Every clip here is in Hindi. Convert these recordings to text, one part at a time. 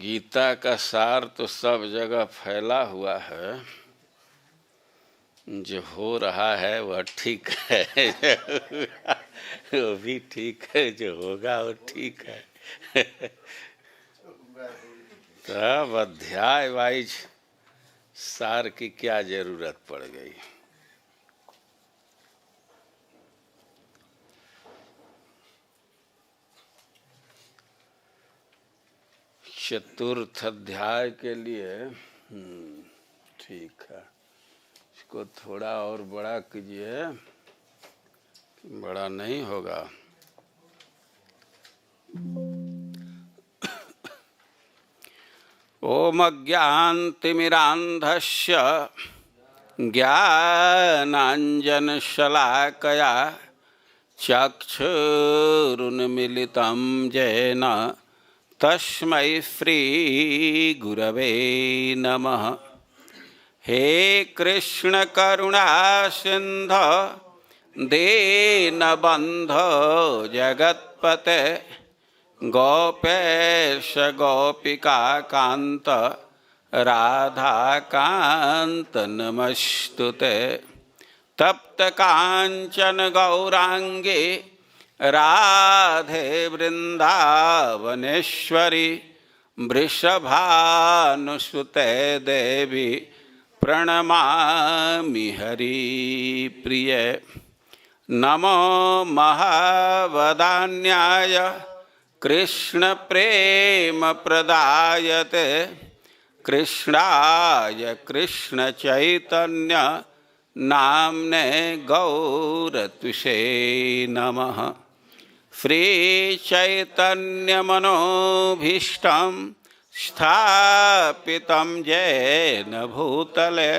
गीता का सार तो सब जगह फैला हुआ है। जो हो रहा है वह ठीक है, वो भी ठीक है, जो होगा वो ठीक है। तब अध्याय वाइज सार की क्या जरूरत पड़ गई। चतुर्थ अध्याय के लिए ठीक है, इसको थोड़ा और बड़ा कीजिए, बड़ा नहीं होगा। ओम अज्ञानतिमिरान्धस्य ज्ञानाञ्जनशलाकया चक्षुरुन्मीलितं येन तस्मै श्रीगुरवे नमः। हे कृष्ण करुणा सिन्धो दीनबन्धो जगत्पते गोपेश गोपिका कांत राधाकांत नमस्तुते। तप्त कांचन गौरांगे राधे वृंदावनेश्वरी वृषभानुसुते देवी प्रणमामि हरिप्रिये। नमो महावदान्याय कृष्ण प्रेम प्रदायते कृष्णाय कृष्ण चैतन्य नाम्ने गौरतुषे नमः। श्री चैतन्य मनोभीष्टं स्थापितं येन भूतले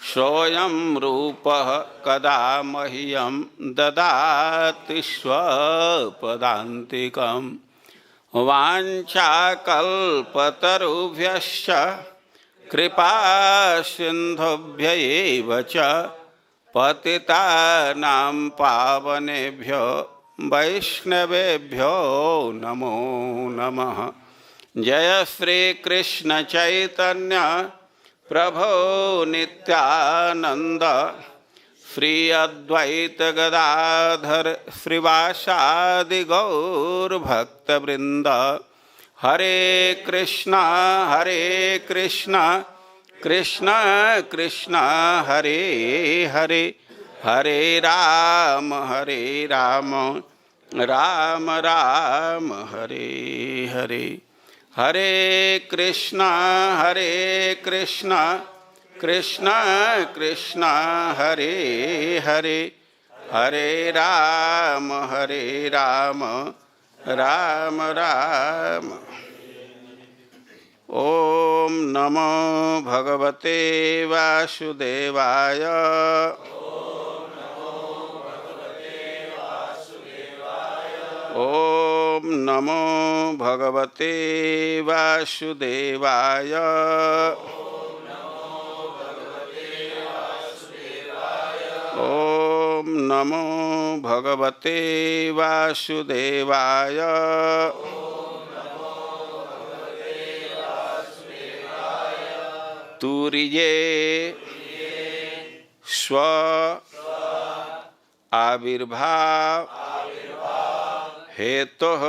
सोऽयं रूपः कदा मह्यं ददाति स्वपदान्तिकं। वाञ्छाकल्पतरुभ्यश्च कृपा सिन्धुभ्यैव च पतितानां पावनेभ्यो वैष्णवेभ्यो नमो नमः। जय श्री कृष्ण चैतन्य प्रभो नित्यानंद श्री अद्वैत गदाधर श्रीवासादि गौर भक्त वृंद। हरे कृष्णा कृष्ण कृष्ण हरे हरे, हरे राम राम राम हरे हरे। हरे कृष्णा कृष्ण कृष्ण हरे हरे, हरे राम राम राम। ओम नमो भगवते वासुदेवाय। ओम नमो भगवते वासुदेवाय। ओम नमो भगवते वासुदेवाय। तुरीये स्व आविर्भाव हेतुः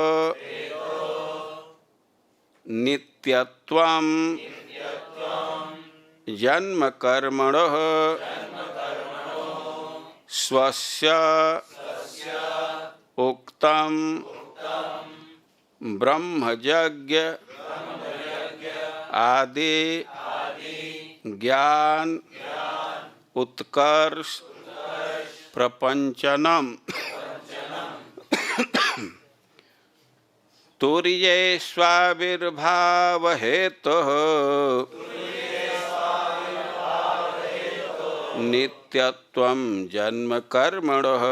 नित्यत्वं जन्म कर्मणः स्वस्य उक्तं ब्रह्मयज्ञ आदि ज्ञान उत्कर्ष प्रपंचनम तुरीये स्वाविर्भाव हेतुः नित्यत्वं जन्म कर्मणः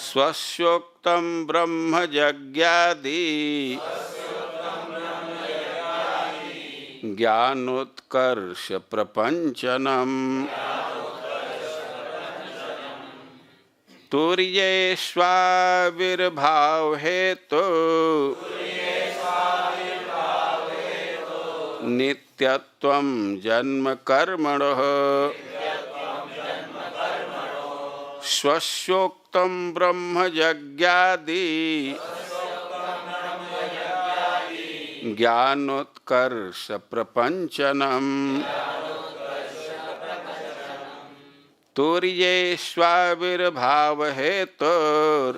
स्वस्योक्तं ब्रह्मयज्ञादि ज्ञानोत्कर्ष प्रपंचनम् तुर्येष्वाविर्भाव हेतु नित्यत्वं जन्म कर्मणः स्वस्योक्तं ब्रह्मयज्ञादि ज्ञानोत्कर्ष प्रपंचनम् तुर्येष्वाविर्भाव हेतुर्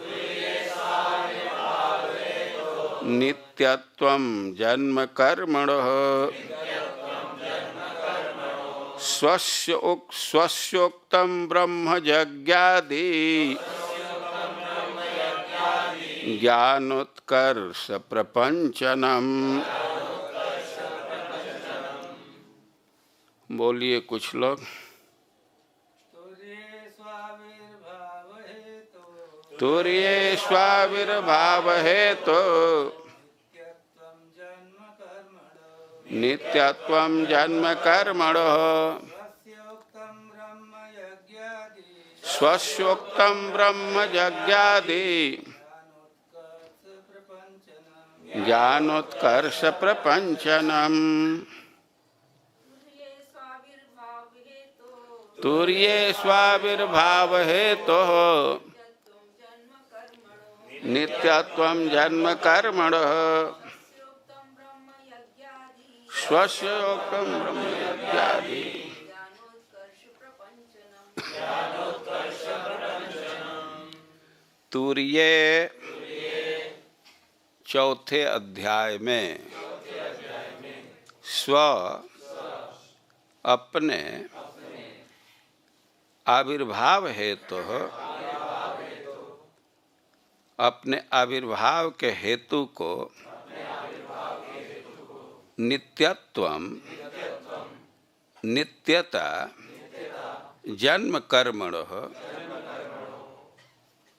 नित्यत्वं जन्म कर्मणः स्वस्योक्तं ब्रह्मयज्ञादि ज्ञानोत्कर्ष प्रपंचनम्। बोलिए कुछ लोग। तुर्येष्वाविर्भाव हेतु नित्यत्वं जन्म कर्मणः स्वस्योक्तं ब्रह्मयज्ञादि ज्ञानोत्कर्ष प्रपंचनम्। तुर्येष्वाविर्भाव हेतुः नित्यत्वं जन्म कर्मणः स्वस्योक्तं ब्रह्मयज्ञादि। तुर्य चौथे अध्याय में स्व अपने आविर्भाव हेतु अपने आविर्भाव के हेतु को नित्यत्वम नित्यता जन्म कर्मणः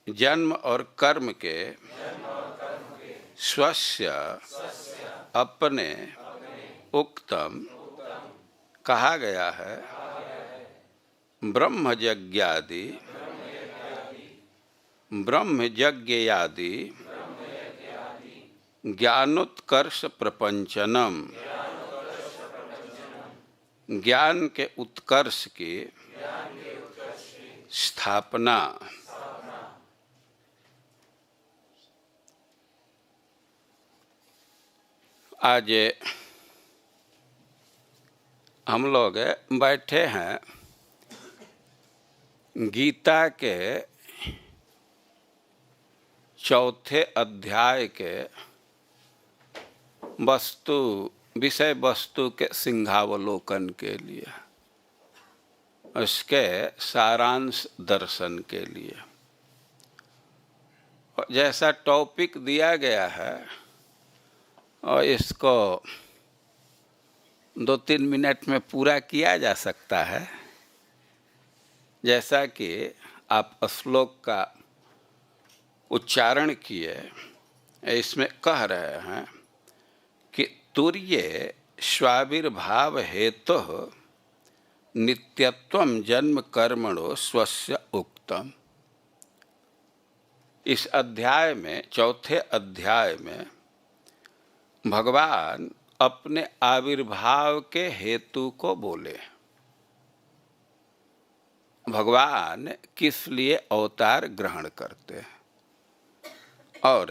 जन्म और कर्म के स्वस्य अपने उक्तम कहा गया है ब्रह्मयज्ञादि ब्रह्मयज्ञयादि ज्ञानोत्कर्ष प्रपंचनम ज्ञान के उत्कर्ष की स्थापना। आज हम लोग बैठे हैं गीता के चौथे अध्याय के विषय वस्तु के सिंहावलोकन के लिए, उसके सारांश दर्शन के लिए। जैसा टॉपिक दिया गया है और इसको 2-3 मिनट में पूरा किया जा सकता है। जैसा कि आप श्लोक का उच्चारण किए, इसमें कह रहे हैं कि तुर्ये स्वाविर्भाव हेतु नित्यत्वं जन्म कर्मणो स्वस्य उक्तम। इस अध्याय में, चौथे अध्याय में भगवान अपने आविर्भाव के हेतु को बोले। भगवान किस लिए अवतार ग्रहण करते हैं और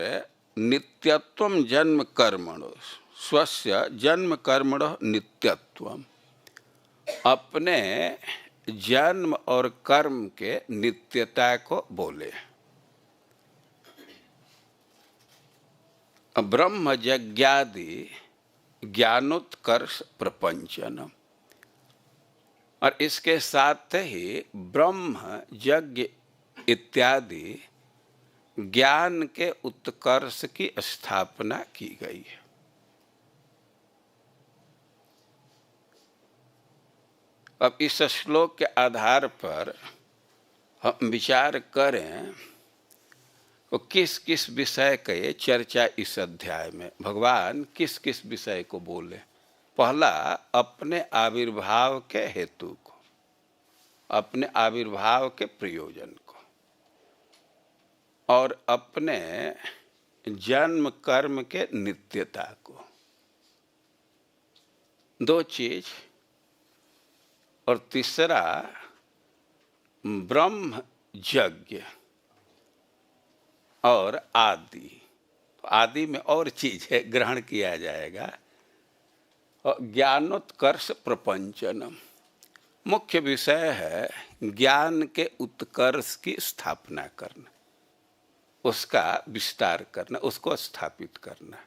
नित्यत्वम जन्म कर्मणो स्वस्य जन्म कर्मणो नित्यत्वम अपने जन्म और कर्म के नित्यता को बोले। ब्रह्मयज्ञादि ज्ञानोत्कर्ष प्रपंचनम, और इसके साथ ही ब्रह्म यज्ञ इत्यादि ज्ञान के उत्कर्ष की स्थापना की गई है। अब इस श्लोक के आधार पर हम विचार करें तो किस किस विषय के चर्चा इस अध्याय में भगवान किस किस विषय को बोले। पहला अपने आविर्भाव के हेतु को, अपने आविर्भाव के प्रयोजन को, और अपने जन्म कर्म के नित्यता को। दो चीज। और तीसरा ब्रह्म यज्ञ और आदि। आदि में और चीज है, ग्रहण किया जाएगा। और ज्ञानोत्कर्ष प्रपंचनम, मुख्य विषय है ज्ञान के उत्कर्ष की स्थापना करना, उसका विस्तार करना, उसको स्थापित करना।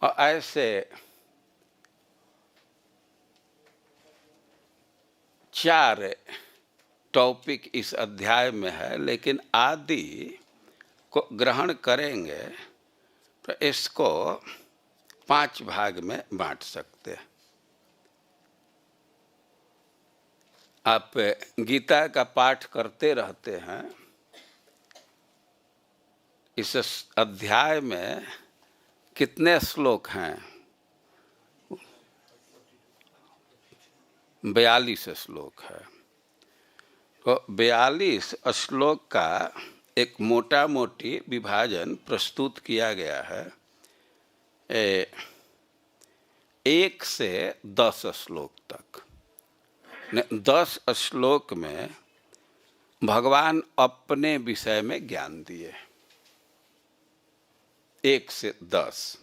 और ऐसे 4 टॉपिक इस अध्याय में है, लेकिन आदि को ग्रहण करेंगे तो इसको 5 भाग में बांट सकते हैं। आप गीता का पाठ करते रहते हैं। इस अध्याय में कितने श्लोक हैं? 42 श्लोक है। तो 42 श्लोक का एक मोटा मोटी विभाजन प्रस्तुत किया गया है 1 से 10 श्लोक तक। 10 श्लोक में भगवान अपने विषय में ज्ञान दिए, 1 से 10,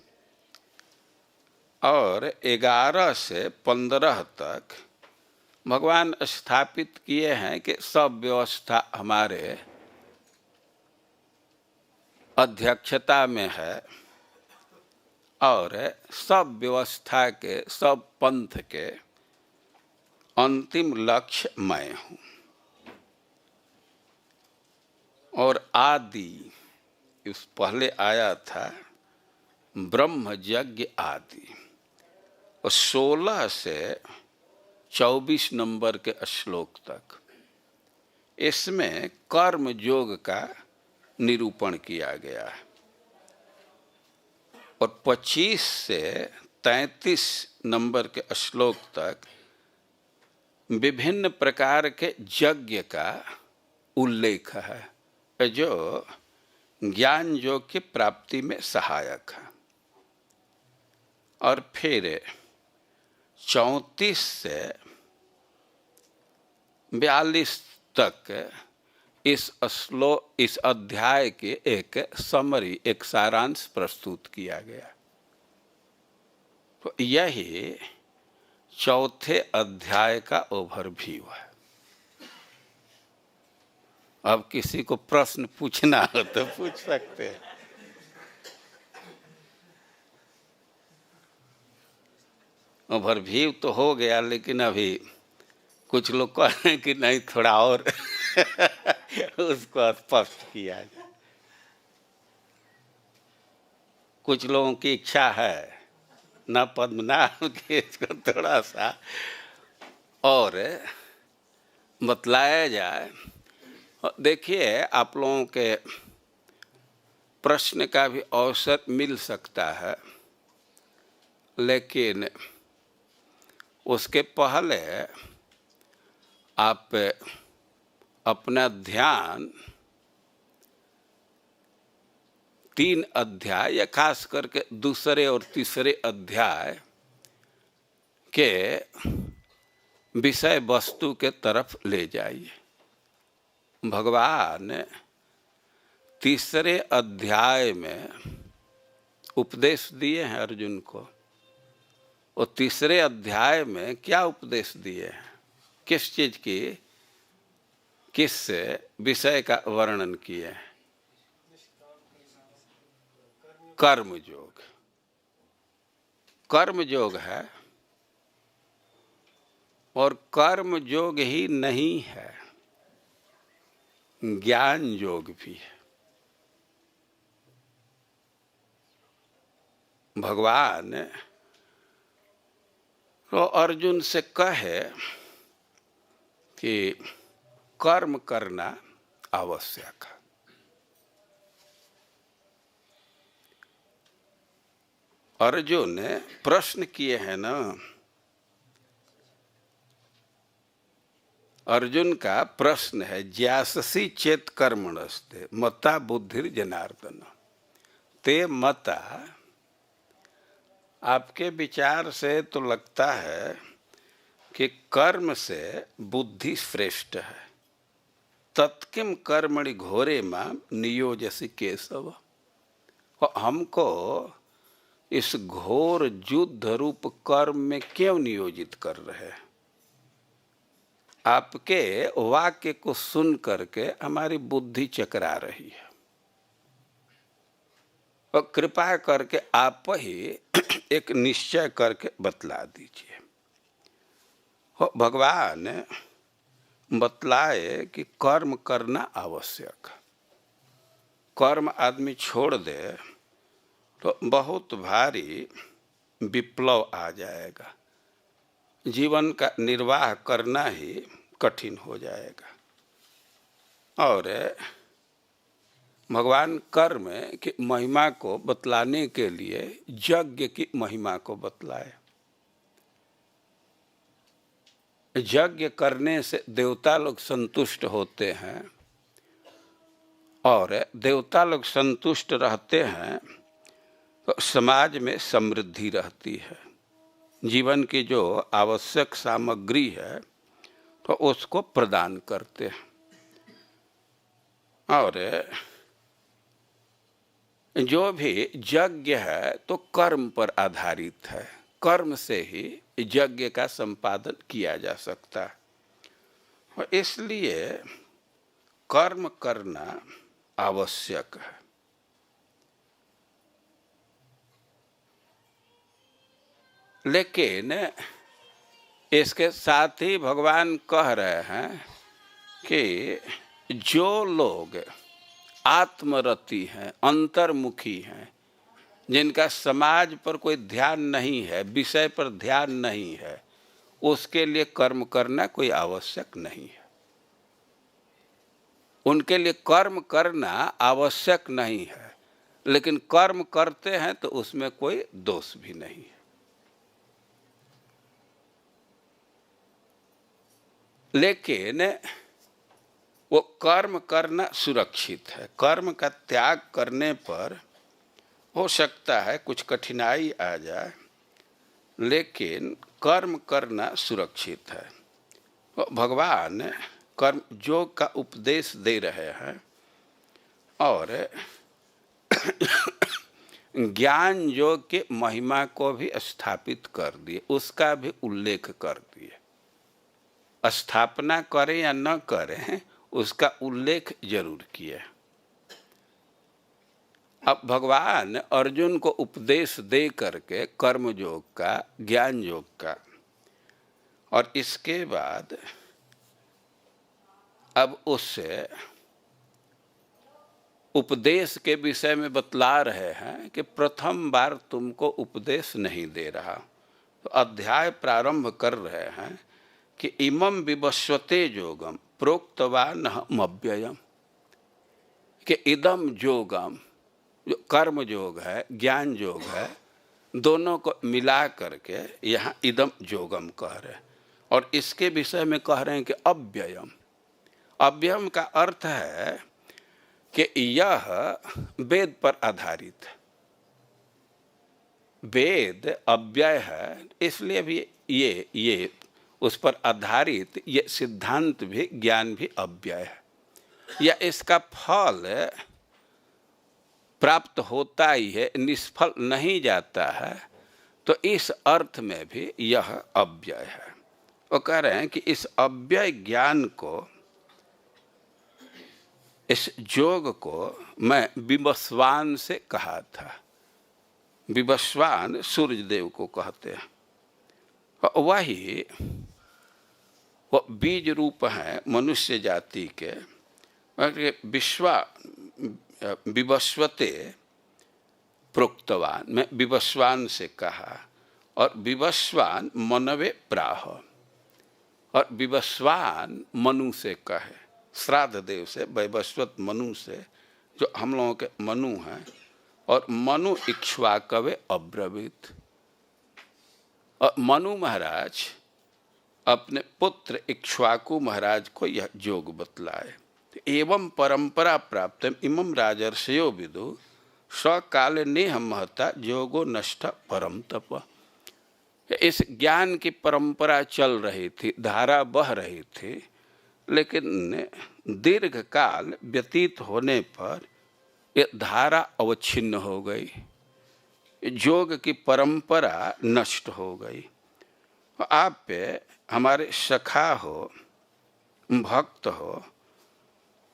और 11 से 15 तक भगवान स्थापित किए हैं कि सब व्यवस्था हमारे अध्यक्षता में है और सब व्यवस्था के, सब पंथ के अंतिम लक्ष्य मैं हूँ। और आदि इस पहले आया था ब्रह्म यज्ञ आदि, और 16 से 24 नंबर के श्लोक तक इसमें कर्म योग का निरूपण किया गया है। और 25 से 33 नंबर के श्लोक तक विभिन्न प्रकार के यज्ञ का उल्लेख है जो ज्ञान योग की प्राप्ति में सहायक है। और फिर 34 से 42 तक इस अध्याय के एक समरी, एक सारांश प्रस्तुत किया गया। तो यही चौथे अध्याय का ओवरव्यू है। अब किसी को प्रश्न पूछना हो तो पूछ सकते हैं। ओवरव्यू तो हो गया, लेकिन अभी कुछ लोग कह रहे हैं कि नहीं, थोड़ा और उसको स्पष्ट किया जाए। कुछ लोगों की इच्छा है न पद्मनाभ के इसको थोड़ा सा और बतलाया जाए। देखिए, आप लोगों के प्रश्न का भी अवसर मिल सकता है, लेकिन उसके पहले आप अपना ध्यान 3 अध्याय या खास करके दूसरे और तीसरे अध्याय के विषय वस्तु के तरफ ले जाइए। भगवान तीसरे अध्याय में उपदेश दिए हैं अर्जुन को। और तीसरे अध्याय में क्या उपदेश दिए हैं? किस चीज की, किस विषय का वर्णन किए हैं? कर्मयोग। कर्मयोग है, और कर्मयोग ही नहीं है, ज्ञान योग भी है। भगवान तो अर्जुन से कहे कि कर्म करना आवश्यक है। अर्जुन ने प्रश्न किए हैं ना, अर्जुन का प्रश्न है ज्याससी चेत कर्मणस्ते मता बुद्धिर जनार्दन। ते मता, आपके विचार से तो लगता है कि कर्म से बुद्धि श्रेष्ठ है। तत्किम कर्मणि घोरे मां नियोजसी केशव। हमको इस घोर युद्ध रूप कर्म में क्यों नियोजित कर रहे हैं? आपके वाक्य को सुन करके हमारी बुद्धि चकरा रही है, और कृपा करके आप ही एक निश्चय करके बतला दीजिए। भगवान बतलाए कि कर्म करना आवश्यक। कर्म आदमी छोड़ दे तो बहुत भारी विप्लव आ जाएगा, जीवन का निर्वाह करना ही कठिन हो जाएगा। और भगवान कर्म की महिमा को बतलाने के लिए यज्ञ की महिमा को बतलाए। यज्ञ करने से देवता लोग संतुष्ट होते हैं, और देवता लोग संतुष्ट रहते हैं तो समाज में समृद्धि रहती है। जीवन की जो आवश्यक सामग्री है तो उसको प्रदान करते हैं। और जो भी यज्ञ है तो कर्म पर आधारित है। कर्म से ही यज्ञ का संपादन किया जा सकता है, और इसलिए कर्म करना आवश्यक है। लेकिन इसके साथ ही भगवान कह रहे हैं कि जो लोग आत्मरति हैं, अंतर्मुखी हैं, जिनका समाज पर कोई ध्यान नहीं है, विषय पर ध्यान नहीं है, उसके लिए कर्म करना कोई आवश्यक नहीं है। उनके लिए कर्म करना आवश्यक नहीं है, लेकिन कर्म करते हैं तो उसमें कोई दोष भी नहीं है। लेकिन वो कर्म करना सुरक्षित है। कर्म का त्याग करने पर हो सकता है कुछ कठिनाई आ जाए, लेकिन कर्म करना सुरक्षित है। तो भगवान कर्म योग का उपदेश दे रहे हैं, और ज्ञान योग के महिमा को भी स्थापित कर दिए, उसका भी उल्लेख कर दिए। स्थापना करें या न करें, उसका उल्लेख जरूर किए। अब भगवान अर्जुन को उपदेश दे करके कर्म योग का, ज्ञान योग का, और इसके बाद अब उससे उपदेश के विषय में बतला रहे हैं कि प्रथम बार तुमको उपदेश नहीं दे रहा। तो अध्याय प्रारंभ कर रहे हैं कि इमं विवस्वते योगम प्रोक्तवान अव्ययम, कि इदम योगम, जो कर्म योग है, ज्ञान योग है, दोनों को मिला करके यहाँ इदम योगम कह रहे हैं। और इसके विषय में कह रहे हैं कि अव्ययम। अव्ययम का अर्थ है कि यह वेद पर आधारित है। वेद अव्यय है, इसलिए भी ये उस पर आधारित ये सिद्धांत भी, ज्ञान भी अव्यय है, या इसका फल प्राप्त होता ही है, निष्फल नहीं जाता है। तो इस अर्थ में भी यह अव्यय है। वो कह रहे हैं कि इस अव्यय ज्ञान को, इस योग को मैं विवस्वान से कहा था। विवस्वान सूर्य देव को कहते हैं। वही वो बीज रूप है मनुष्य जाति के। विवस्वते प्रोक्तवान, मैं विवस्वान से कहा, और विवस्वान मनवे प्राह, और विवस्वान मनु से कहे। श्राद्ध देव से, वैवस्वत मनु से, जो हम लोगों के मनु हैं, और मनु इक्ष्वाकवे अब्रवीत। और मनु महाराज अपने पुत्र इक्ष्वाकु महाराज को यह योग बतलाए। एवं परंपरा प्राप्त इमं राजर्षयो विदु स्वकाल नेह महता योगो नष्ट परम तप। इस ज्ञान की परंपरा चल रही थी, धारा बह रही थी, लेकिन दीर्घ काल व्यतीत होने पर ये धारा अवच्छिन्न हो गई, योग की परंपरा नष्ट हो गई। आप पे हमारे सखा हो, भक्त हो,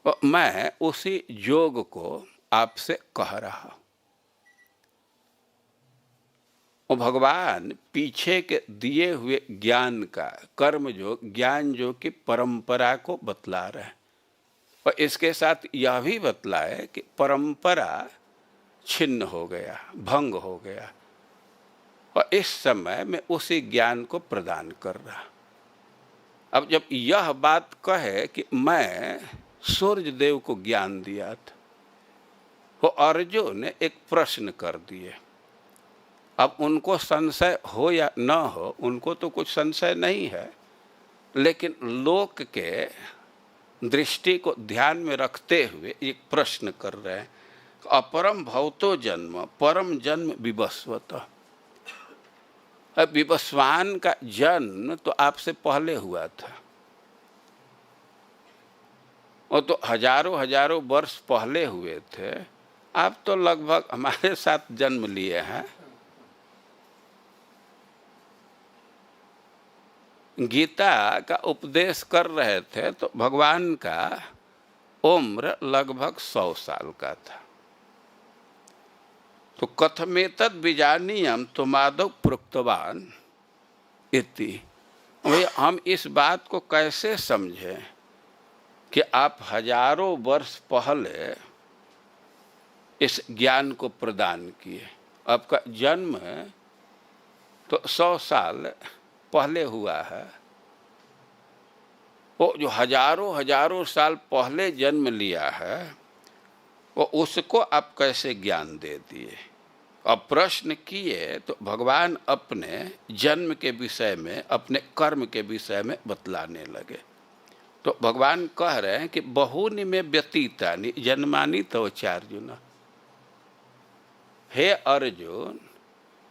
और मैं उसी योग को आपसे कह रहा। और भगवान पीछे के दिए हुए ज्ञान का, कर्म योग, ज्ञान योग की परंपरा को बतला रहे हैं। और इसके साथ यह भी बतलाए कि परंपरा छिन्न हो गया, भंग हो गया, और इस समय मैं उसी ज्ञान को प्रदान कर रहा। अब जब यह बात कहे कि मैं सूर्य देव को ज्ञान दिया था, वो अर्जुन ने एक प्रश्न कर दिए। अब उनको संशय हो या न हो, उनको तो कुछ संशय नहीं है, लेकिन लोक के दृष्टि को ध्यान में रखते हुए एक प्रश्न कर रहे हैं। अपरम भवतो जन्म परम जन्म विवस्वत। अब विवस्वान का जन्म तो आपसे पहले हुआ था, वो तो हजारों हजारों वर्ष पहले हुए थे। आप तो लगभग हमारे साथ जन्म लिए हैं। गीता का उपदेश कर रहे थे तो भगवान का उम्र लगभग 100 साल का था। तो कथमेतद विजानीयम तो माधव प्रोक्तवान इति। हम इस बात को कैसे समझें कि आप हजारों वर्ष पहले इस ज्ञान को प्रदान किए। आपका जन्म तो 100 साल पहले हुआ है। वो जो हजारों हजारों साल पहले जन्म लिया है, वो उसको आप कैसे ज्ञान दे दिए। अब प्रश्न किए तो भगवान अपने जन्म के विषय में, अपने कर्म के विषय में बतलाने लगे। तो भगवान कह रहे हैं कि बहुनि में व्यतीतानि जन्मानि तव चार्जुन। हे अर्जुन,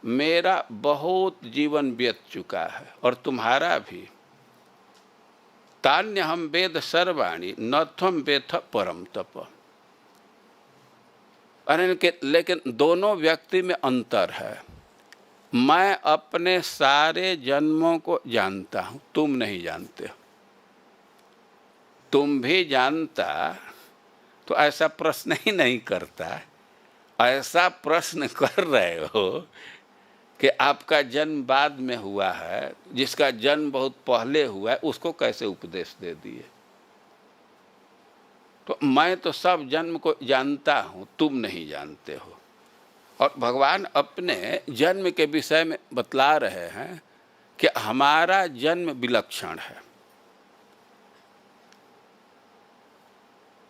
मेरा बहुत जीवन बीत चुका है और तुम्हारा भी। तान्य हम वेद सर्वाणि न त्वं वेत्थ परम तप। अरे लेकिन दोनों व्यक्ति में अंतर है। मैं अपने सारे जन्मों को जानता हूं, तुम नहीं जानते हो। तुम भी जानता तो ऐसा प्रश्न ही नहीं करता। ऐसा प्रश्न कर रहे हो कि आपका जन्म बाद में हुआ है, जिसका जन्म बहुत पहले हुआ है, उसको कैसे उपदेश दे दिए। तो मैं तो सब जन्म को जानता हूं, तुम नहीं जानते हो। और भगवान अपने जन्म के विषय में बतला रहे हैं कि हमारा जन्म विलक्षण है।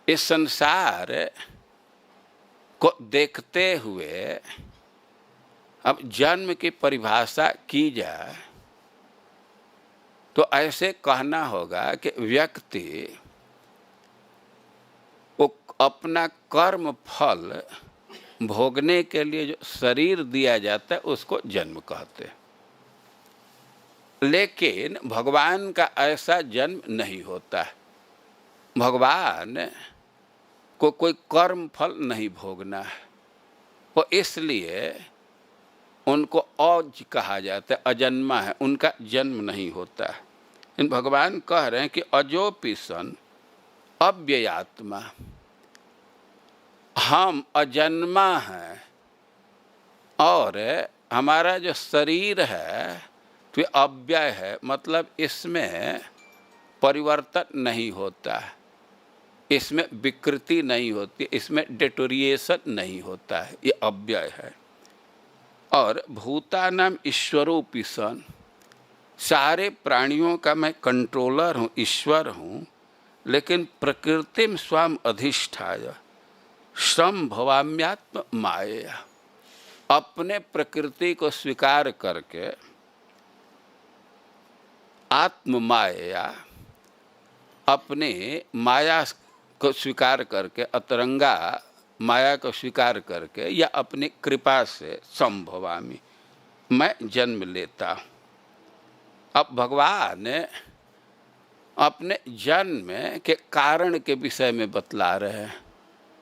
इस संसार को देखते हुए अब जन्म की परिभाषा की जाए तो ऐसे कहना होगा कि व्यक्ति को अपना कर्म फल भोगने के लिए जो शरीर दिया जाता है उसको जन्म कहते हैं। लेकिन भगवान का ऐसा जन्म नहीं होता है। भगवान को कोई कर्म फल नहीं भोगना है, वो इसलिए उनको औज कहा जाता है, अजन्मा है, उनका जन्म नहीं होता है। इन भगवान कह रहे हैं कि अजोपि सन अव्ययात्मा, हम अजन्मा हैं और हमारा जो शरीर है तो अव्यय है, मतलब इसमें परिवर्तन नहीं होता है, इसमें विकृति नहीं होती, इसमें डेटोरिएशन नहीं होता है, ये अव्यय है। और भूतानाम ईश्वरोपि सन, सारे प्राणियों का मैं कंट्रोलर हूँ, ईश्वर हूँ, लेकिन प्रकृतिम स्वाम अधिष्ठाय, संभवाम्यात्म माया, अपने प्रकृति को स्वीकार करके आत्म माया, अपने माया को स्वीकार करके, अतरंगा माया को स्वीकार करके या अपनी कृपा से संभवामी, मैं जन्म लेता हूँ। अब भगवान अपने जन्म के कारण के विषय में बतला रहे हैं।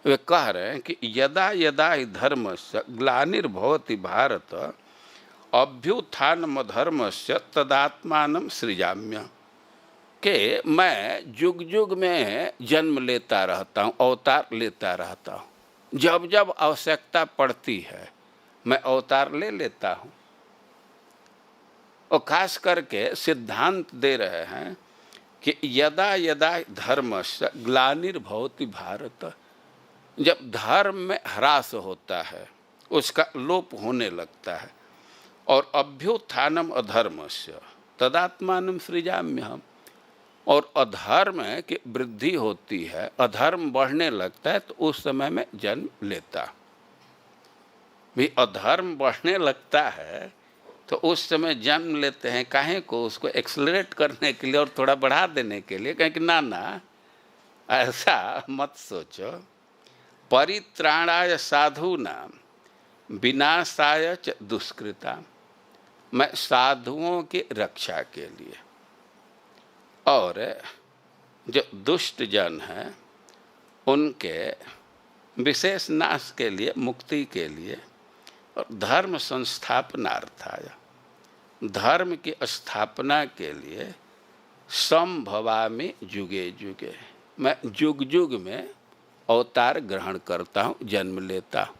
वे कह रहे हैं कि यदा यदा हि धर्मस्य ग्लानिर्भवति भारत अभ्युत्थानमधर्मस्य तदात्मानं सृजाम्य, कि मैं जुग जुग में जन्म लेता रहता हूँ, अवतार लेता रहता हूँ। जब जब आवश्यकता पड़ती है मैं अवतार ले लेता हूँ। और खास करके सिद्धांत दे रहे हैं कि यदा यदा धर्मस्य ग्लानिर्भवति भारत, जब धर्म में ह्रास होता है, उसका लोप होने लगता है, और अभ्युत्थानम अधर्मस्य तदात्मानं सृजाम्यहम्, और अधर्म की वृद्धि होती है, अधर्म बढ़ने लगता है, तो उस समय में जन्म लेता भी। अधर्म बढ़ने लगता है तो उस समय जन्म लेते हैं, काहे को? उसको एक्सलरेट करने के लिए और थोड़ा बढ़ा देने के लिए। कहें कि ना ना, ऐसा मत सोचो। परित्राणाय साधूनां विनाशाय च दुष्कृतां, मैं साधुओं की रक्षा के लिए और जो दुष्ट जन हैं उनके विशेष नाश के लिए, मुक्ति के लिए, और धर्म संस्थापनार्थाय, धर्म की स्थापना के लिए संभवामि जुगे जुगे, मैं जुग जुग में अवतार ग्रहण करता हूँ, जन्म लेता हूँ।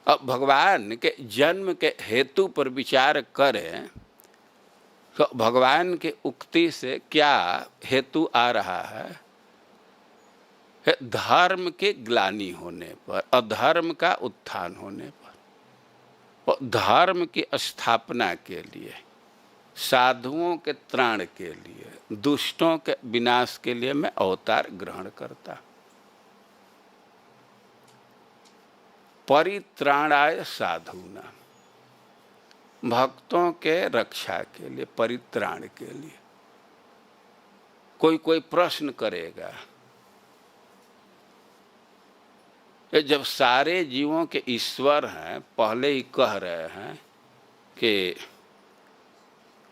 अब भगवान के जन्म के हेतु पर विचार करें तो भगवान के उक्ति से क्या हेतु आ रहा है? धर्म के ग्लानि होने पर, अधर्म का उत्थान होने पर, और धर्म की स्थापना के लिए, साधुओं के त्राण के लिए, दुष्टों के विनाश के लिए मैं अवतार ग्रहण करता। परित्राणाय साधूनां, भक्तों के रक्षा के लिए, परित्राण के लिए। कोई प्रश्न करेगा, जब सारे जीवों के ईश्वर हैं, पहले ही कह रहे हैं कि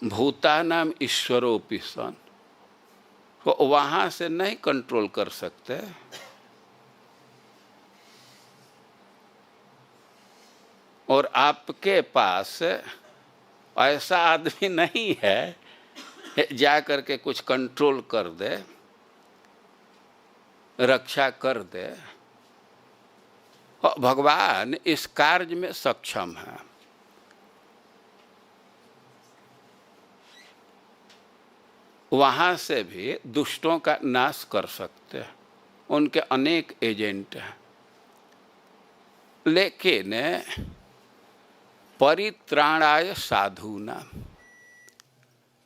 भूतानाम ईश्वरोऽपि सन्, तो वहाँ से नहीं कंट्रोल कर सकते। और आपके पास ऐसा आदमी नहीं है जा करके कुछ कंट्रोल कर दे, रक्षा कर दे। भगवान इस कार्य में सक्षम है। वहाँ से भी दुष्टों का नाश कर सकते हैं, उनके अनेक एजेंट हैं। लेकिन परित्राणाय साधूनां,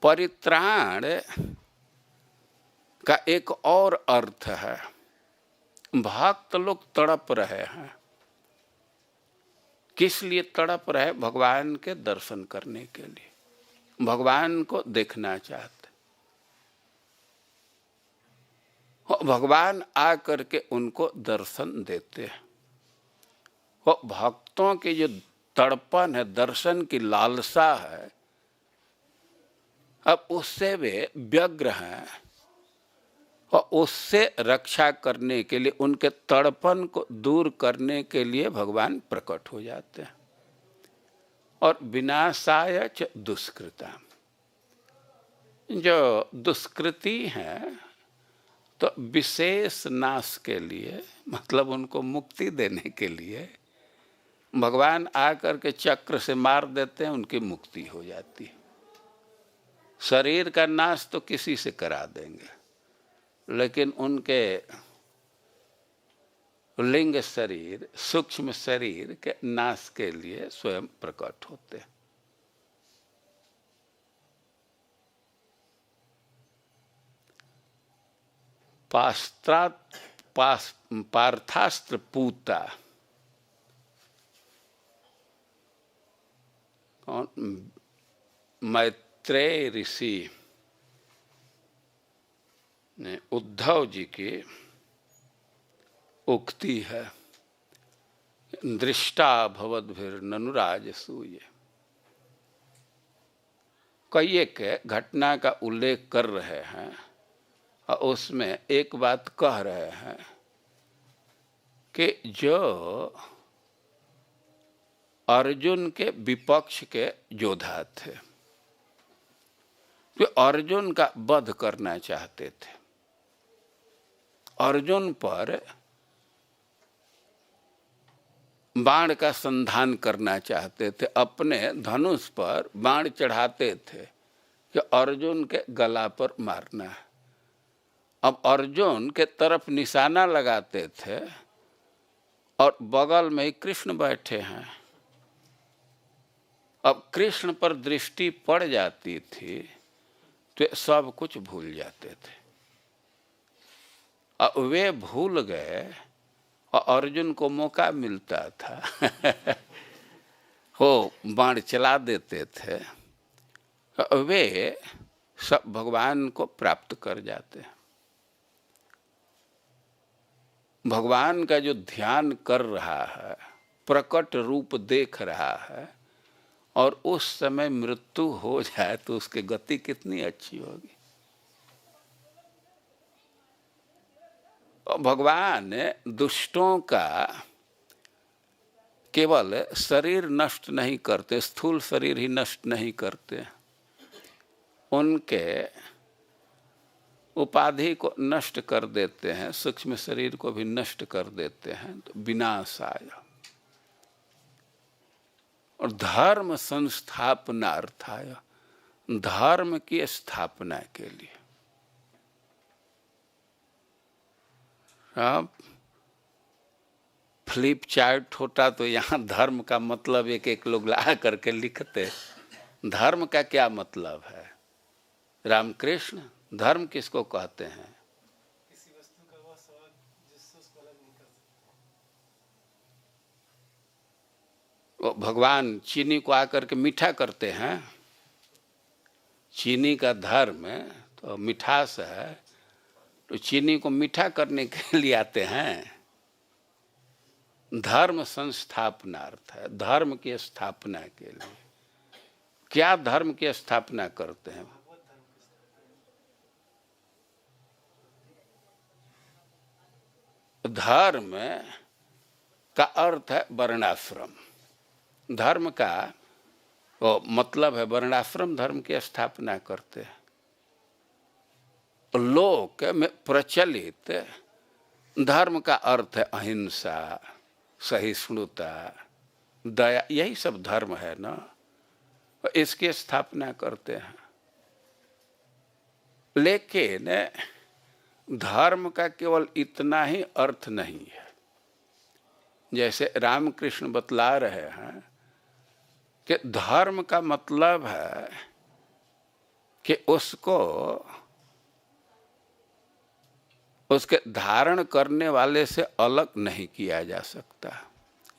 परित्राण का एक और अर्थ है। भक्त लोग तड़प रहे हैं, किस लिए तड़प रहे? भगवान के दर्शन करने के लिए, भगवान को देखना चाहते। भगवान आकर के उनको दर्शन देते हैं। वो भक्तों के जो तड़पन है, दर्शन की लालसा है, अब उससे वे व्यग्र हैं, और उससे रक्षा करने के लिए, उनके तड़पन को दूर करने के लिए भगवान प्रकट हो जाते हैं। और विनाशाय च दुष्कृता, जो दुष्कृति हैं तो विशेष नाश के लिए, मतलब उनको मुक्ति देने के लिए भगवान आकर के चक्र से मार देते हैं, उनकी मुक्ति हो जाती है। शरीर का नाश तो किसी से करा देंगे, लेकिन उनके लिंग शरीर, सूक्ष्म शरीर के नाश के लिए स्वयं प्रकट होते हैं। पार्थास्त्र पूता, मैत्रेय ऋषि ने उद्धव जी की उक्ति है, दृष्टा भवद्भिर ननु राजसूय। कई एक घटना का उल्लेख कर रहे हैं और उसमें एक बात कह रहे हैं कि जो अर्जुन के विपक्ष के योद्धा थे, वे अर्जुन का वध करना चाहते थे, अर्जुन पर बाण का संधान करना चाहते थे, अपने धनुष पर बाण चढ़ाते थे कि अर्जुन के गला पर मारना है। अब अर्जुन के तरफ निशाना लगाते थे और बगल में ही कृष्ण बैठे हैं। अब कृष्ण पर दृष्टि पड़ जाती थी तो सब कुछ भूल जाते थे। अब वे भूल गए और अर्जुन को मौका मिलता था हो बाण चला देते थे, वे सब भगवान को प्राप्त कर जाते हैं। भगवान का जो ध्यान कर रहा है, प्रकट रूप देख रहा है, और उस समय मृत्यु हो जाए तो उसकी गति कितनी अच्छी होगी। भगवान दुष्टों का केवल शरीर नष्ट नहीं करते, स्थूल शरीर ही नष्ट नहीं करते, उनके उपाधि को नष्ट कर देते हैं, सूक्ष्म शरीर को भी नष्ट कर देते हैं। तो विनाशाय और धर्म संस्थापनार्थाय, धर्म की स्थापना के लिए। अब फ्लिप चार्ट होता तो यहाँ धर्म का मतलब एक एक लोग ला करके लिखते। धर्म का क्या मतलब है? रामकृष्ण, धर्म किसको कहते हैं? किसी वस्तु का वह स्वाद जिससे उसको अलग नहीं कर सकते। वो भगवान चीनी को आकर के मीठा करते हैं। चीनी का धर्म तो मिठास है, तो चीनी को मीठा करने के लिए आते हैं। धर्म संस्थापनार्थ है, धर्म की स्थापना के लिए। क्या धर्म की स्थापना करते हैं? धर्म का अर्थ है वर्णाश्रम। धर्म का वो मतलब है वर्णाश्रम, धर्म की स्थापना करते हैं। लोक में प्रचलित धर्म का अर्थ है अहिंसा, सहिष्णुता, दया, यही सब धर्म है ना। इसकी स्थापना करते हैं। लेकिन धर्म का केवल इतना ही अर्थ नहीं है। जैसे रामकृष्ण बतला रहे हैं कि धर्म का मतलब है कि उसको उसके धारण करने वाले से अलग नहीं किया जा सकता।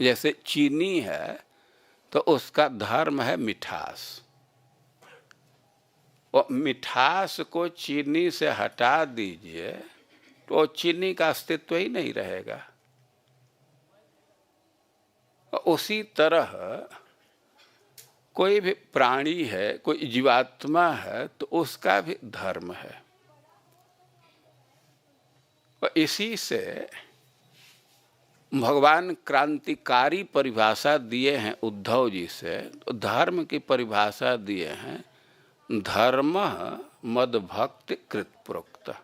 जैसे चीनी है तो उसका धर्म है मिठास, और मिठास को चीनी से हटा दीजिए तो चीनी का अस्तित्व ही नहीं रहेगा। उसी तरह कोई भी प्राणी है, कोई जीवात्मा है, तो उसका भी धर्म है। और इसी से भगवान क्रांतिकारी परिभाषा दिए हैं उद्धव जी से। तो धर्म की परिभाषा दिए हैं, धर्म मद भक्ति कृत प्रोक्त।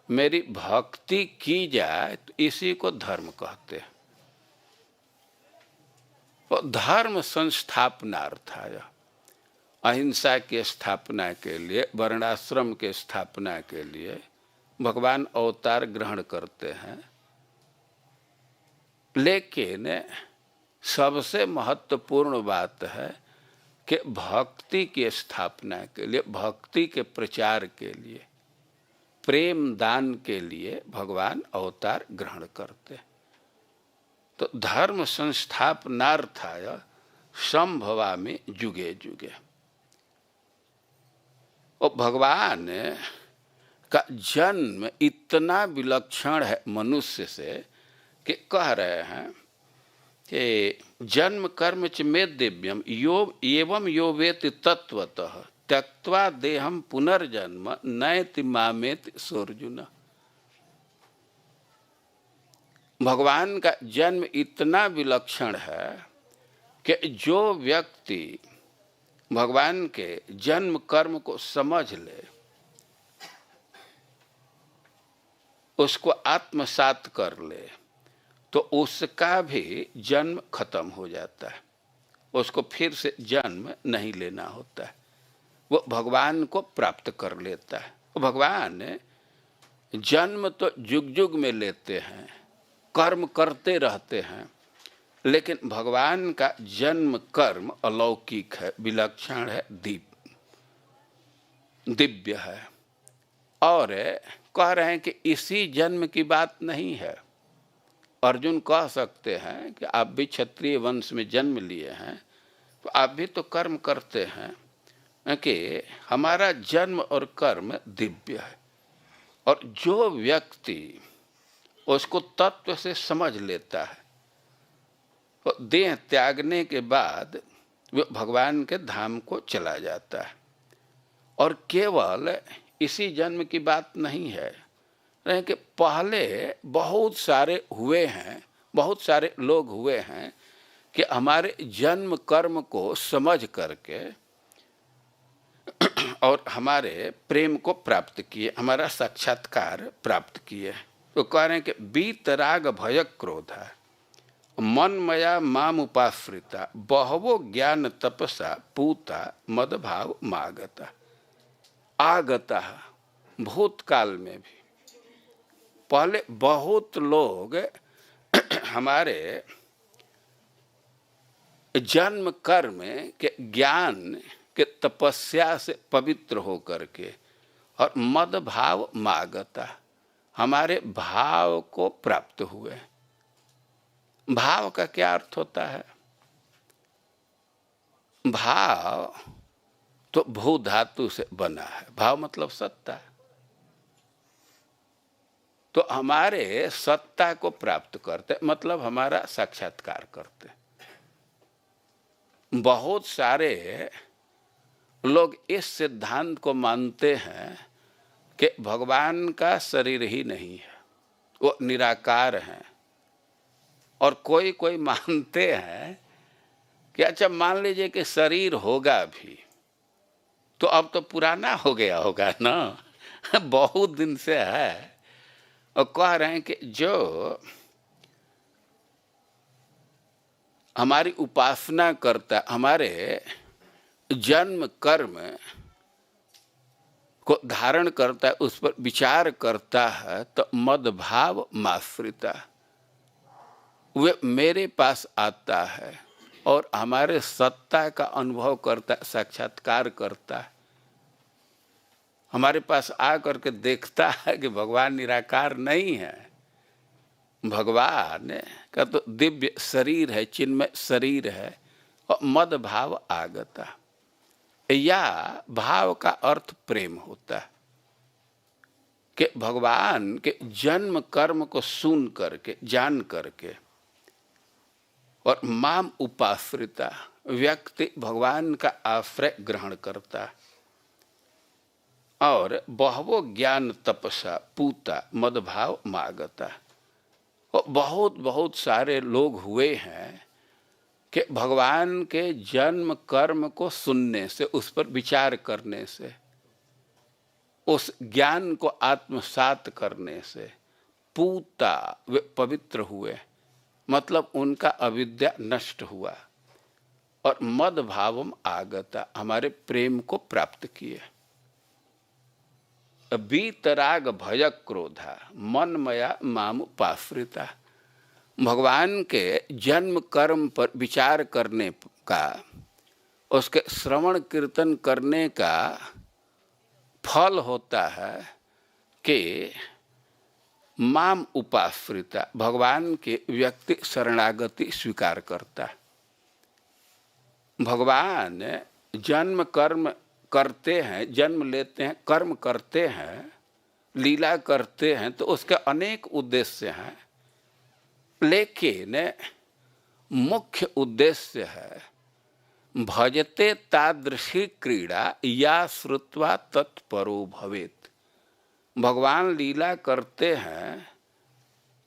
मेरी भक्ति की जाए तो इसी को धर्म कहते हैं। तो धर्म संस्थापनार्थाय, अहिंसा की स्थापना के लिए, वर्णाश्रम के स्थापना के लिए भगवान अवतार ग्रहण करते हैं। लेकिन सबसे महत्वपूर्ण बात है कि भक्ति की स्थापना के लिए, भक्ति के प्रचार के लिए, प्रेम दान के लिए भगवान अवतार ग्रहण करते। तो धर्म संस्थापनार्थाय संभवामि जुगे जुगे। और भगवान का जन्म इतना विलक्षण है मनुष्य से कि कह रहे हैं कि जन्म कर्म च मे दिव्यम यो एवं यो वेति तत्वतः त्यक्त्वा देहम पुनर्जन्म नयति मामेति सोऽर्जुन। भगवान का जन्म इतना विलक्षण है कि जो व्यक्ति भगवान के जन्म कर्म को समझ ले, उसको आत्मसात कर ले, तो उसका भी जन्म खत्म हो जाता है, उसको फिर से जन्म नहीं लेना होता है, वो भगवान को प्राप्त कर लेता है। भगवान जन्म तो जुग जुग में लेते हैं, कर्म करते रहते हैं, लेकिन भगवान का जन्म कर्म अलौकिक है, विलक्षण है, दिव्य है। और कह रहे हैं कि इसी जन्म की बात नहीं है। अर्जुन कह सकते हैं कि आप भी क्षत्रिय वंश में जन्म लिए हैं, तो आप भी तो कर्म करते हैं कि हमारा जन्म और कर्म दिव्य है। और जो व्यक्ति उसको तत्व से समझ लेता है, तो देह त्यागने के बाद वो भगवान के धाम को चला जाता है। और केवल इसी जन्म की बात नहीं है कि पहले बहुत सारे हुए हैं, बहुत सारे लोग हुए हैं कि हमारे जन्म कर्म को समझ करके और हमारे प्रेम को प्राप्त किए, हमारा साक्षात्कार प्राप्त किए। तो कह रहे हैं कि वीतराग भय क्रोध मन मया माम उपाश्रिता बहवो ज्ञान तपसा पूता मदभाव मागता। आगता भूतकाल में भी पहले बहुत लोग हमारे जन्म कर्म के ज्ञान के तपस्या से पवित्र होकर के और मद भाव मागता हमारे भाव को प्राप्त हुए। भाव का क्या अर्थ होता है? भाव तो भू धातु से बना है, भाव मतलब सत्ता। तो हमारे सत्ता को प्राप्त करते मतलब हमारा साक्षात्कार करते। बहुत सारे लोग इस सिद्धांत को मानते हैं कि भगवान का शरीर ही नहीं है, वो निराकार हैं। और कोई कोई मानते हैं कि अच्छा मान लीजिए कि शरीर होगा भी तो अब तो पुराना हो गया होगा ना, बहुत दिन से है। और कह रहे हैं कि जो हमारी उपासना करता, हमारे जन्म कर्म को धारण करता है, उस पर विचार करता है, तो मदभाव माश्रिता वे मेरे पास आता है और हमारे सत्ता का अनुभव करता, साक्षात्कार करता है। हमारे पास आ करके देखता है कि भगवान निराकार नहीं है, भगवान का तो दिव्य शरीर है, चिन्मय शरीर है। और मद भाव आगता, या भाव का अर्थ प्रेम होता है कि भगवान के जन्म कर्म को सुन करके, जान करके और माम उपाश्रिता व्यक्ति भगवान का आश्रय ग्रहण करता है। और बहवो ज्ञान तपसा पूता मदभाव मागता। और बहुत बहुत सारे लोग हुए हैं कि भगवान के जन्म कर्म को सुनने से, उस पर विचार करने से, उस ज्ञान को आत्मसात करने से पूता वे पवित्र हुए, मतलब उनका अविद्या नष्ट हुआ। और मद भावम आगता हमारे प्रेम को प्राप्त किए। वीतराग भय क्रोधा मन मया माम उपाश्रिता भगवान के जन्म कर्म पर विचार करने का, उसके श्रवण कीर्तन करने का फल होता है कि माम उपाश्रिता, भगवान के व्यक्ति शरणागति स्वीकार करता। भगवान जन्म कर्म करते हैं, जन्म लेते हैं, कर्म करते हैं, लीला करते हैं, तो उसके अनेक उद्देश्य हैं, लेकिन मुख्य उद्देश्य है भजते तादृशी क्रीड़ा या श्रुत्वा तत्परो भवेत्। भगवान लीला करते हैं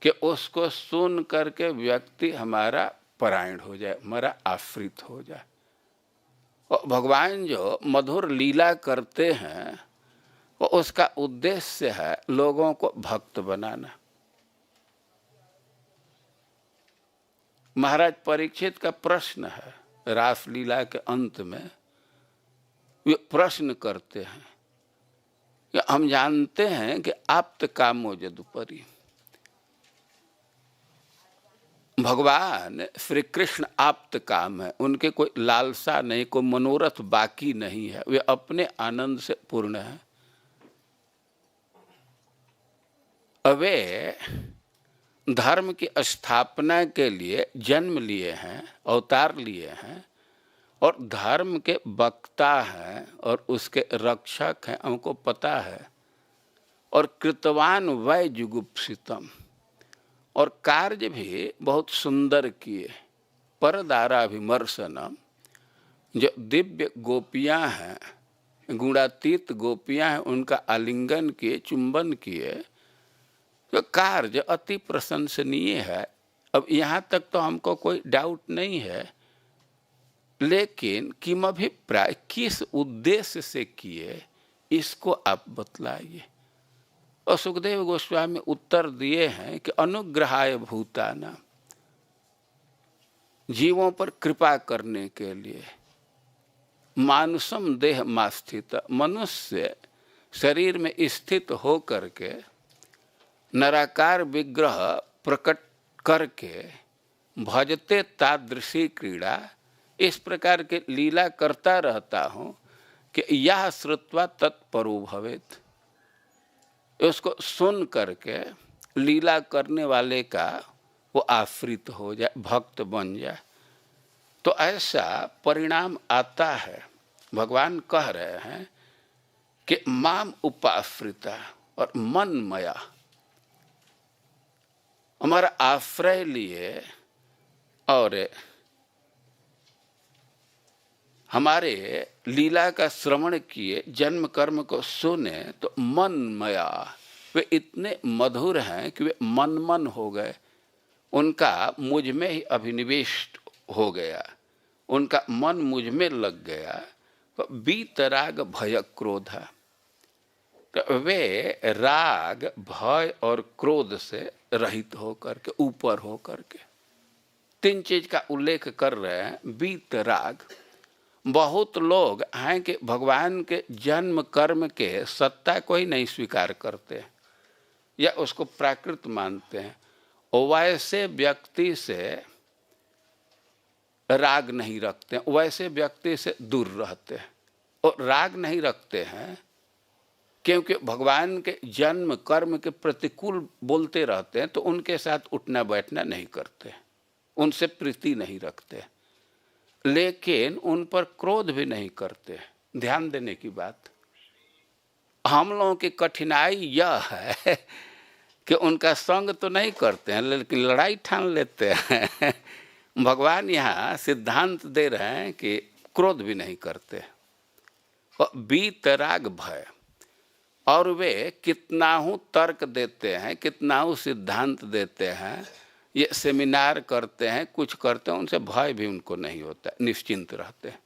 कि उसको सुन करके व्यक्ति हमारा परायण हो जाए, हमारा आश्रित हो जाए। और भगवान जो मधुर लीला करते हैं वो उसका उद्देश्य है लोगों को भक्त बनाना। महाराज परीक्षित का प्रश्न है, रासलीला के अंत में वे प्रश्न करते हैं कि हम जानते हैं कि आप्त कामो यदुपरि, भगवान श्री कृष्ण आप्त काम है, उनके कोई लालसा नहीं, कोई मनोरथ बाकी नहीं है, वे अपने आनंद से पूर्ण है। वे धर्म की स्थापना के लिए जन्म लिए हैं, अवतार लिए हैं, और धर्म के वक्ता हैं और उसके रक्षक हैं, हमको पता है। और कृतवान वै जुगुप्सितम, और कार्य भी बहुत सुंदर किए। परदाराभिमर्शनम, जो दिव्य गोपियां हैं, गुणातीत गोपियां हैं, उनका आलिंगन किए, चुंबन किए, तो कार्य अति प्रशंसनीय है। अब यहाँ तक तो हमको कोई डाउट नहीं है, लेकिन किमभिप्राय, किस उद्देश्य से किए इसको आप बतलाइए। और सुखदेव गोस्वामी उत्तर दिए हैं कि अनुग्रहाय भूताना, जीवों पर कृपा करने के लिए। मानुषम देह मास्थित, मनुष्य शरीर में स्थित हो करके नराकार विग्रह प्रकट करके भजते तादृशी क्रीड़ा, इस प्रकार के लीला करता रहता हूँ कि यह श्रुत्वा तत्परो भवेत्, उसको सुन करके लीला करने वाले का वो आश्रित हो जाए, भक्त बन जाए। तो ऐसा परिणाम आता है। भगवान कह रहे हैं कि माम उपाश्रिता, और मन मया, हमारा आश्रय लिए और हमारे लीला का श्रवण किए, जन्म कर्म को सुने, तो मन मया, वे इतने मधुर हैं कि वे मन हो गए, उनका मुझ में ही अभिनिवेश हो गया, उनका मन मुझ में लग गया। तो बीतराग भय क्रोध, तो वे राग भय और क्रोध से रहित होकर के, ऊपर होकर के, तीन चीज का उल्लेख कर रहे हैं। बीतराग, बहुत लोग हैं कि भगवान के जन्म कर्म के सत्ता को ही नहीं स्वीकार करते या उसको प्राकृत मानते हैं, वैसे व्यक्ति से राग नहीं रखते हैं, वैसे व्यक्ति से दूर रहते हैं। और राग नहीं रखते हैं क्योंकि भगवान के जन्म कर्म के प्रतिकूल बोलते रहते हैं, तो उनके साथ उठना बैठना नहीं करते, उनसे प्रीति नहीं रखते, लेकिन उन पर क्रोध भी नहीं करते। ध्यान देने की बात, हम लोगों की कठिनाई यह है कि उनका संग तो नहीं करते हैं, लेकिन लड़ाई ठान लेते हैं। भगवान यहाँ सिद्धांत दे रहे हैं कि क्रोध भी नहीं करते। और बीतराग भय, और वे कितना हूँ तर्क देते हैं, कितना हूँ सिद्धांत देते हैं, ये सेमिनार करते हैं, कुछ करते हैं, उनसे भय भी उनको नहीं होता, निश्चिंत रहते हैं।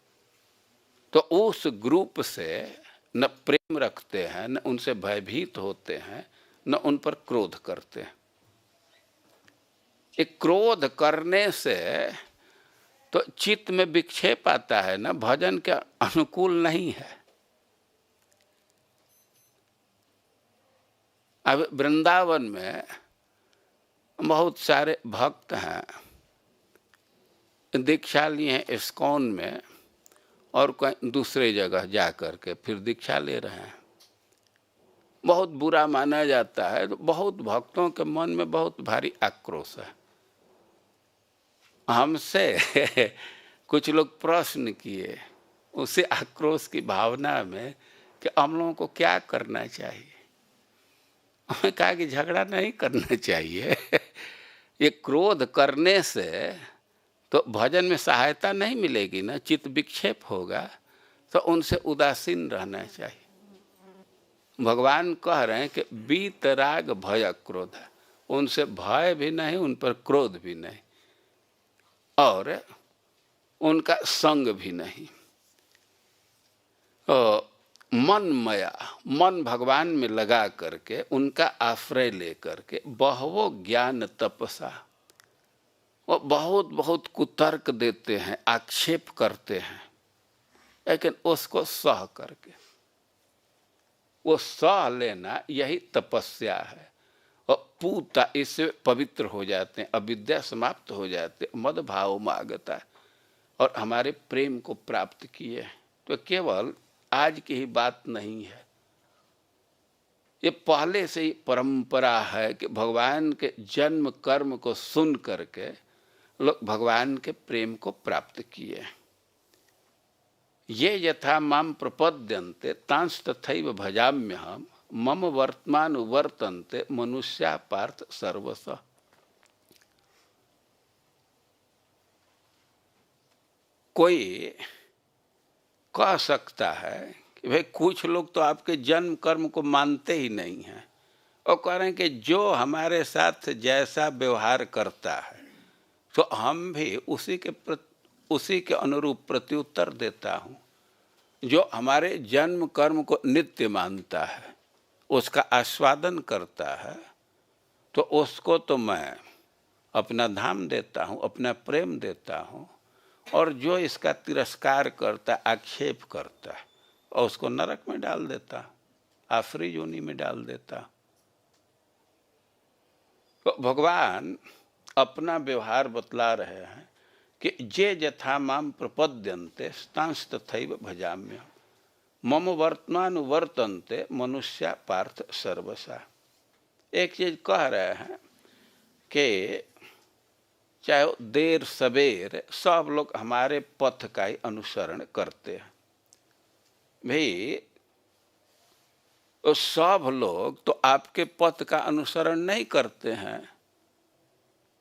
तो उस ग्रुप से न प्रेम रखते हैं, न उनसे भयभीत होते हैं, न उन पर क्रोध करते हैं। एक क्रोध करने से तो चित्त में विक्षेप आता है ना, भजन के अनुकूल नहीं है। अब वृंदावन में बहुत सारे भक्त हैं, दीक्षा लिए हैं इस्कॉन में और कहीं दूसरे जगह जा कर के फिर दीक्षा ले रहे हैं। बहुत बुरा माना जाता है, तो बहुत भक्तों के मन में बहुत भारी आक्रोश है। हमसे कुछ लोग प्रश्न किए उसी आक्रोश की भावना में कि हम लोगों को क्या करना चाहिए। हमने कहा कि झगड़ा नहीं करना चाहिए। ये क्रोध करने से तो भजन में सहायता नहीं मिलेगी ना, चित्त विक्षेप होगा, तो उनसे उदासीन रहना चाहिए। भगवान कह रहे हैं कि वीतराग भय क्रोध, उनसे भय भी नहीं, उन पर क्रोध भी नहीं, और उनका संग भी नहीं। मनमया, मन भगवान में लगा करके, उनका आश्रय लेकर के, बहवो ज्ञान तपसा, वो बहुत बहुत कुतर्क देते हैं, आक्षेप करते हैं, लेकिन उसको सह करके, वो सह लेना यही तपस्या है। और पूता, इससे पवित्र हो जाते हैं, अविद्या समाप्त हो जाते, मद भाव में आगता है और हमारे प्रेम को प्राप्त किए। तो केवल आज की ही बात नहीं है, ये पहले से ही परंपरा है कि भगवान के जन्म कर्म को सुन करके लोग भगवान के प्रेम को प्राप्त किए। ये यथा माम प्रपद्यन्ते तांस तथैव भजाम्यहम् मम वर्तमान वर्तन्ते मनुष्या पार्थ सर्वशः। कोई कह सकता है कि भाई कुछ लोग तो आपके जन्म कर्म को मानते ही नहीं हैं और कह रहे हैं कि जो हमारे साथ जैसा व्यवहार करता है तो हम भी उसी के अनुरूप प्रत्युत्तर देता हूँ। जो हमारे जन्म कर्म को नित्य मानता है, उसका आस्वादन करता है, तो उसको तो मैं अपना धाम देता हूँ, अपना प्रेम देता हूँ, और जो इसका तिरस्कार करता, आक्षेप करता है, और उसको नरक में डाल देता, आसुरी योनि में डाल देता। तो भगवान अपना व्यवहार बतला रहे हैं कि जे यथा माम प्रपद्यन्ते तांस तथैव भजाम्य मम वर्तमान वर्तन्ते मनुष्या पार्थ सर्वसा। एक चीज कह रहे हैं कि चाहे देर सवेर सब लोग हमारे पथ का ही अनुसरण करते हैं। भाई सब लोग तो आपके पथ का अनुसरण नहीं करते हैं।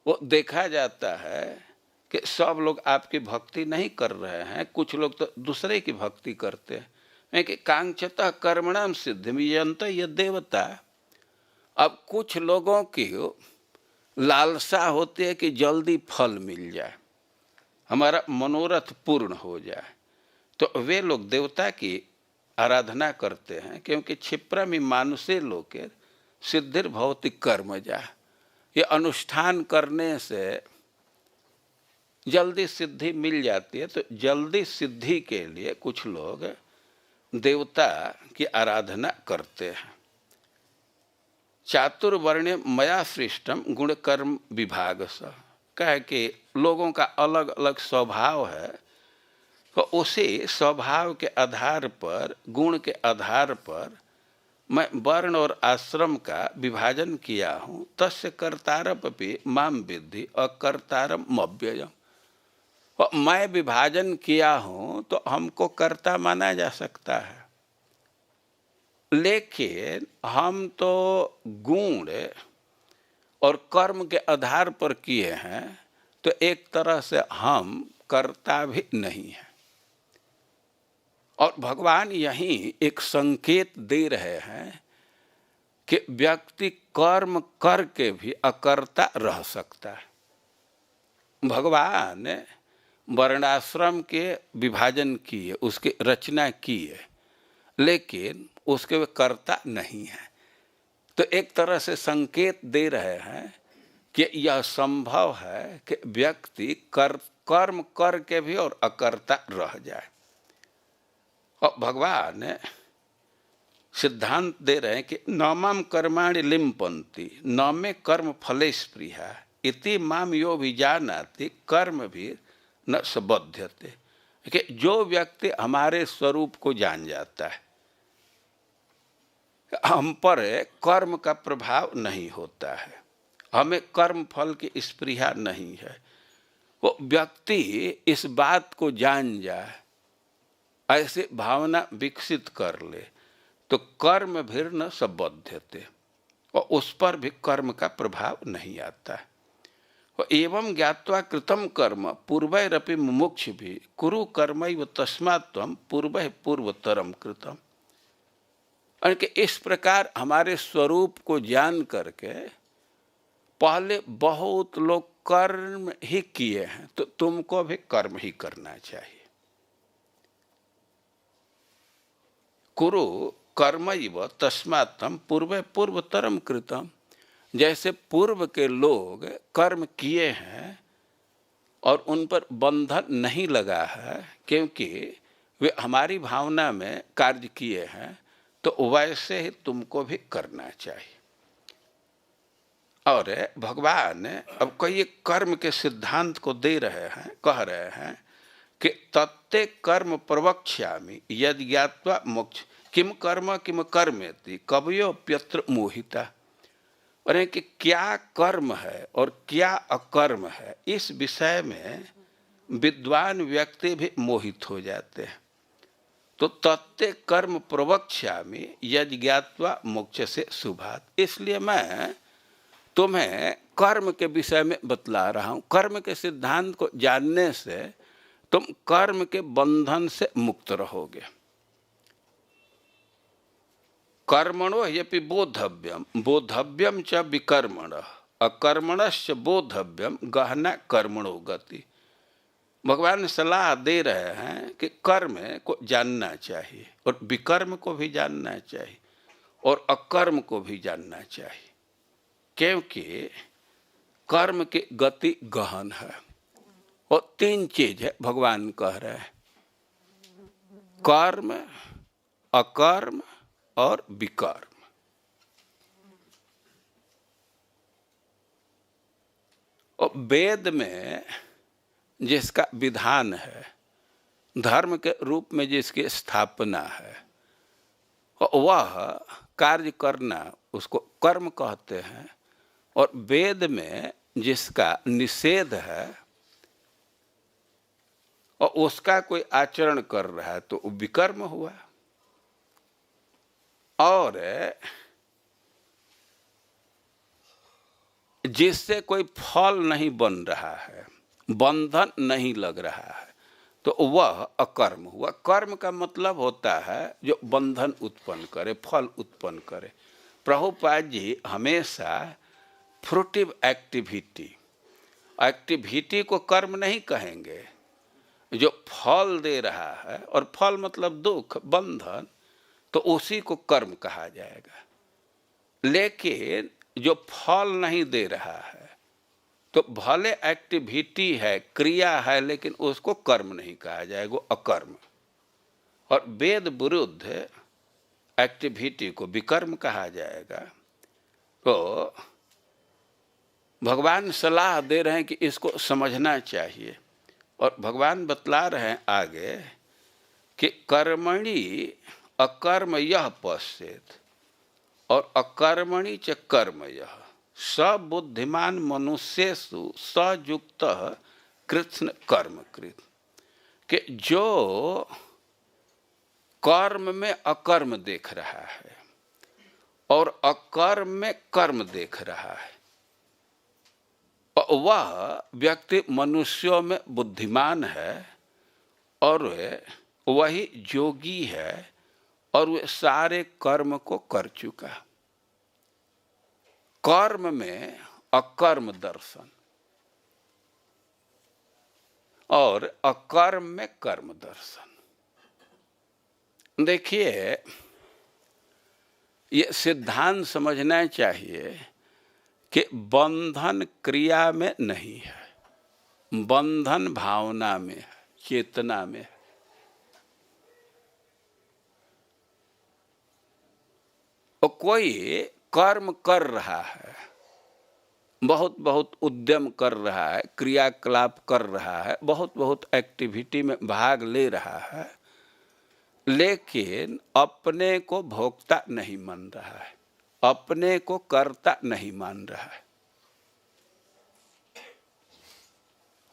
वो देखा जाता है कि सब लोग आपकी भक्ति नहीं कर रहे हैं, कुछ लोग तो दूसरे की भक्ति करते हैं। कि कांक्षतः कर्मणाम सिद्धिमियन्त ये देवता। अब कुछ लोगों की लालसा होती है कि जल्दी फल मिल जाए, हमारा मनोरथ पूर्ण हो जाए, तो वे लोग देवता की आराधना करते हैं, क्योंकि क्षिप्रमि मानुषे लोके सिद्धिर भवति कर्मजा। ये अनुष्ठान करने से जल्दी सिद्धि मिल जाती है। तो जल्दी सिद्धि के लिए कुछ लोग देवता की आराधना करते हैं। चातुर्वर्ण्य मया सृष्टम गुण कर्म विभाग स, कहे कि लोगों का अलग अलग स्वभाव है, तो उसी स्वभाव के आधार पर, गुण के आधार पर मैं वर्ण और आश्रम का विभाजन किया हूँ। तस्य कर्तारपि माम विद्धि अकर्तारम मव्ययम्। और मैं विभाजन किया हूँ तो हमको कर्ता माना जा सकता है, लेकिन हम तो गुण और कर्म के आधार पर किए हैं, तो एक तरह से हम कर्ता भी नहीं हैं। और भगवान यहीं एक संकेत दे रहे हैं कि व्यक्ति कर्म करके भी अकर्ता रह सकता है। भगवान ने वर्णाश्रम के विभाजन किए, उसकी रचना की है, लेकिन उसके वे कर्ता नहीं है। तो एक तरह से संकेत दे रहे हैं कि यह संभव है कि व्यक्ति कर्म करके भी और अकर्ता रह जाए। और भगवान सिद्धांत दे रहे हैं कि न माम कर्माणि लिम्पन्ति न मे कर्म फले स्पृहा इति माम यो भी जानाति कर्म भी न सबध्यते। कि जो व्यक्ति हमारे स्वरूप को जान जाता है, हम पर कर्म का प्रभाव नहीं होता है, हमें कर्म फल की स्पृहा नहीं है। वो व्यक्ति इस बात को जान जाए, ऐसे भावना विकसित कर ले, तो कर्म भी न सबध्यते, और उस पर भी कर्म का प्रभाव नहीं आता है। एवं ज्ञात्वा कृतम कर्म पूर्वैरपि मुमुक्ष भी कुरु कर्मैव तस्मात् त्वं पूर्वैः पूर्वतरम कृतम। और कि इस प्रकार हमारे स्वरूप को जान करके पहले बहुत लोग कर्म ही किए हैं, तो तुमको भी कर्म ही करना चाहिए। कुरु कर्मैव तस्मात् त्वं पूर्वैः पूर्वतरम कृतम। जैसे पूर्व के लोग कर्म किए हैं और उन पर बंधन नहीं लगा है, क्योंकि वे हमारी भावना में कार्य किए हैं, तो वैसे ही तुमको भी करना चाहिए। और भगवान अब कई कर्म के सिद्धांत को दे रहे हैं, कह रहे हैं कि तत्ते कर्म प्रवक्ष्यामि यदि ज्ञात्वा मोक्ष किम कर्म किम कर्मेति कवयोप्यत्र मोहिता। और कि क्या कर्म है और क्या अकर्म है, इस विषय में विद्वान व्यक्ति भी मोहित हो जाते हैं। तो तत्ते कर्म प्रवक्ष्यामि यदि ज्ञात्वा मोक्ष से शुभात्। इसलिए मैं तुम्हें कर्म के विषय में बतला रहा हूं। कर्म के सिद्धांत को जानने से तुम कर्म के बंधन से मुक्त रहोगे। कर्मणो यपि बोधव्यम बोधव्यम च विकर्मणः अकर्मणश्च बोधव्यम गहना कर्मणो गति। भगवान सलाह दे रहे हैं कि कर्म को जानना चाहिए और विकर्म को भी जानना चाहिए और अकर्म को भी जानना चाहिए, क्योंकि कर्म की गति गहन है। और तीन चीज है भगवान कह रहे हैं, कर्म, अकर्म और विकर्म। और वेद में जिसका विधान है, धर्म के रूप में जिसकी स्थापना है, वह कार्य करना उसको कर्म कहते हैं। और वेद में जिसका निषेध है और उसका कोई आचरण कर रहा है, तो वो विकर्म हुआ। और जिससे कोई फल नहीं बन रहा है, बंधन नहीं लग रहा है, तो वह अकर्म हुआ। कर्म का मतलब होता है जो बंधन उत्पन्न करे, फल उत्पन्न करे। प्रभुपाद जी हमेशा फ्रूटिव एक्टिविटी को कर्म नहीं कहेंगे। जो फल दे रहा है, और फल मतलब दुख, बंधन, तो उसी को कर्म कहा जाएगा। लेकिन जो फल नहीं दे रहा है, तो भले एक्टिविटी है, क्रिया है, लेकिन उसको कर्म नहीं कहा जाएगा, वो अकर्म। और वेद विरुद्ध एक्टिविटी को विकर्म कहा जाएगा। तो भगवान सलाह दे रहे हैं कि इसको समझना चाहिए। और भगवान बतला रहे हैं आगे कि कर्मणि अकर्म यह पश्येत और अकर्मणि च कर्म यह सबुद्धिमान मनुष्येषु सयुक्त कृत्स्न कर्मकृत। कि जो कर्म में अकर्म देख रहा है और अकर्म में कर्म देख रहा है, वह व्यक्ति मनुष्यों में बुद्धिमान है और वही योगी है और वे सारे कर्म को कर चुका। कर्म में अकर्म दर्शन और अकर्म में कर्म दर्शन। देखिए, ये सिद्धांत समझना चाहिए कि बंधन क्रिया में नहीं है, बंधन भावना में है, चेतना में है। और कोई कर्म कर रहा है, बहुत बहुत उद्यम कर रहा है, क्रियाकलाप कर रहा है, बहुत बहुत एक्टिविटी में भाग ले रहा है, लेकिन अपने को भोक्ता नहीं मान रहा है, अपने को कर्ता नहीं मान रहा है।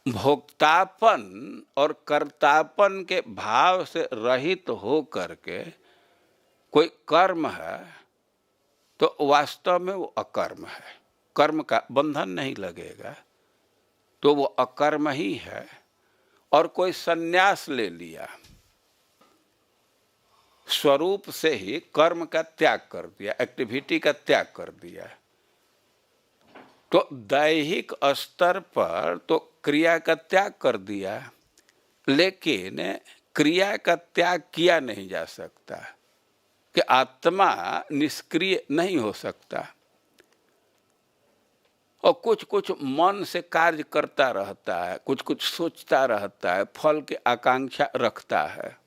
भोक्तापन और कर्तापन के भाव से रहित हो करके कोई कर्म है तो वास्तव में वो अकर्म है, कर्म का बंधन नहीं लगेगा तो वो अकर्म ही है। और कोई संन्यास ले लिया, स्वरूप से ही कर्म का त्याग कर दिया, एक्टिविटी का त्याग कर दिया, तो दैहिक स्तर पर तो क्रिया का त्याग कर दिया, लेकिन क्रिया का त्याग किया नहीं जा सकता कि आत्मा निष्क्रिय नहीं हो सकता। और कुछ कुछ मन से कार्य करता रहता है, कुछ कुछ सोचता रहता है, फल की आकांक्षा रखता है,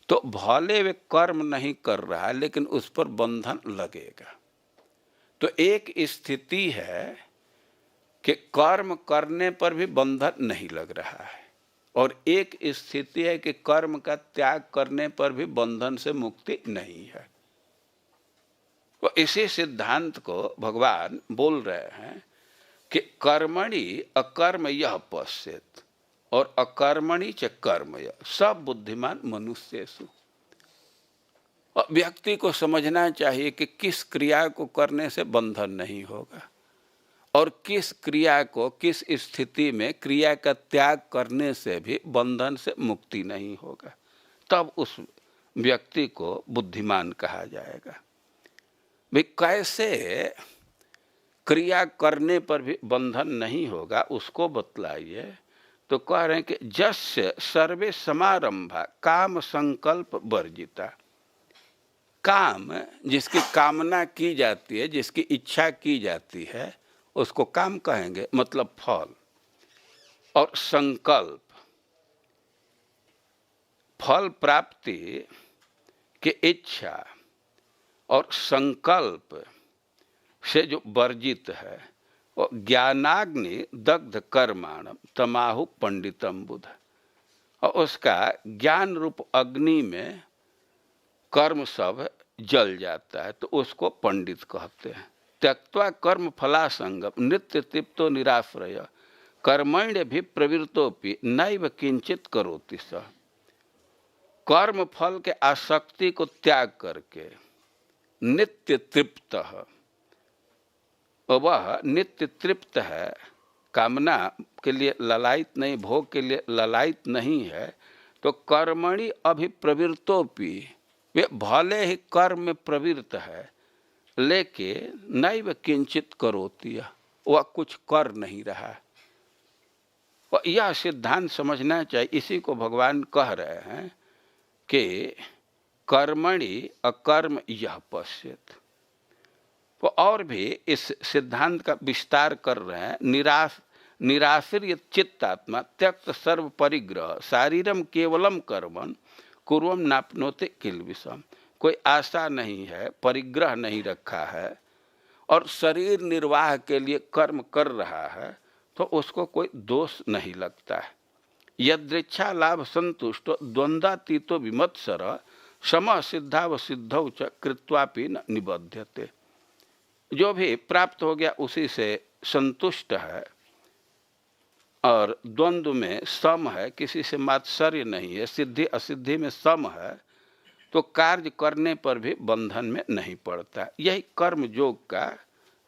तो भले वे कर्म नहीं कर रहा है लेकिन उस पर बंधन लगेगा। तो एक स्थिति है कि कर्म करने पर भी बंधन नहीं लग रहा है, और एक स्थिति है कि कर्म का त्याग करने पर भी बंधन से मुक्ति नहीं है। तो इसी सिद्धांत को भगवान बोल रहे हैं कि कर्मणि अकर्म यह पश्येत और अकर्मणि च कर्म यह सब बुद्धिमान मनुष्येषु। और व्यक्ति को समझना चाहिए कि किस क्रिया को करने से बंधन नहीं होगा और किस क्रिया को किस स्थिति में क्रिया का त्याग करने से भी बंधन से मुक्ति नहीं होगा, तब उस व्यक्ति को बुद्धिमान कहा जाएगा। भाई कैसे क्रिया करने पर भी बंधन नहीं होगा उसको बतलाइए। तो कह रहे हैं कि जस्य सर्वे समारंभा काम संकल्प वर्जिता। काम जिसकी कामना की जाती है, जिसकी इच्छा की जाती है, उसको काम कहेंगे, मतलब फल। और संकल्प, फल प्राप्ति की इच्छा और संकल्प से जो वर्जित है वो ज्ञानाग्नि दग्ध कर्माणम तमाहु पंडितम बुध। और उसका ज्ञान रूप अग्नि में कर्म सब जल जाता है तो उसको पंडित कहते हैं। त्यक्त्वा कर्म फलासंगम नित्य तृप्तो निराश्रय कर्मण्य भी प्रवृत्तोपि नैव किंचित करोति स। कर्म फल के आसक्ति को त्याग करके नित्य तृप्त, वह नित्य तृप्त है, कामना के लिए ललायित नहीं, भोग के लिए ललायित नहीं है, तो कर्मणि अभिप्रवृत्तोपि, वे भले ही कर्म में प्रवृत्त है लेकिन नैव किंचित करोति, वह कुछ कर नहीं रहा। यह सिद्धांत समझना चाहिए। इसी को भगवान कह रहे हैं कि कर्मणि अकर्म यह पश्येत। तो और भी इस सिद्धांत का विस्तार कर रहे हैं। निराश्रित चित्तात्मा त्यक्त सर्व परिग्रह शारीरम केवलम कर्मन कुर्वम नाप्नोते किल्बिषम। कोई आशा नहीं है, परिग्रह नहीं रखा है और शरीर निर्वाह के लिए कर्म कर रहा है तो उसको कोई दोष नहीं लगता है। यदृच्छा लाभ संतुष्ट द्वंद्वातीतो विमत्सर सम सिद्धाव सिद्धौ च कृत्वापि न निबध्यते। जो भी प्राप्त हो गया उसी से संतुष्ट है और द्वंद्व में सम है, किसी से मात्सर्य नहीं है, सिद्धि असिद्धि में सम है, तो कार्य करने पर भी बंधन में नहीं पड़ता। यही कर्म योग का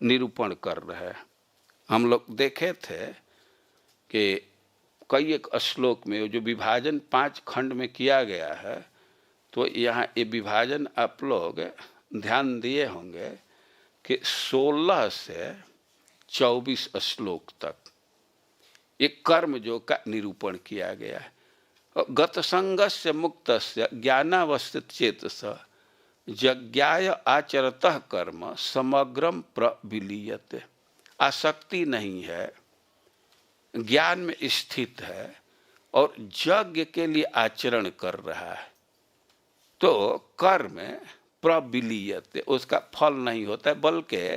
निरूपण कर रहे हैं। हम लोग देखे थे कि कई एक श्लोक में जो विभाजन 5 खंड में किया गया है, तो यहाँ ये विभाजन आप लोग ध्यान दिए होंगे कि 16 से 24 श्लोक तक ये कर्म योग का निरूपण किया गया है। गत संगस्य मुक्तस्य ज्ञानावस्थित चेतस यज्ञाय आचरतः कर्म समग्रम प्रविलीयते। आसक्ति नहीं है, ज्ञान में स्थित है और यज्ञ के लिए आचरण कर रहा है, तो कर्म प्रविलीयते, उसका फल नहीं होता है, बल्कि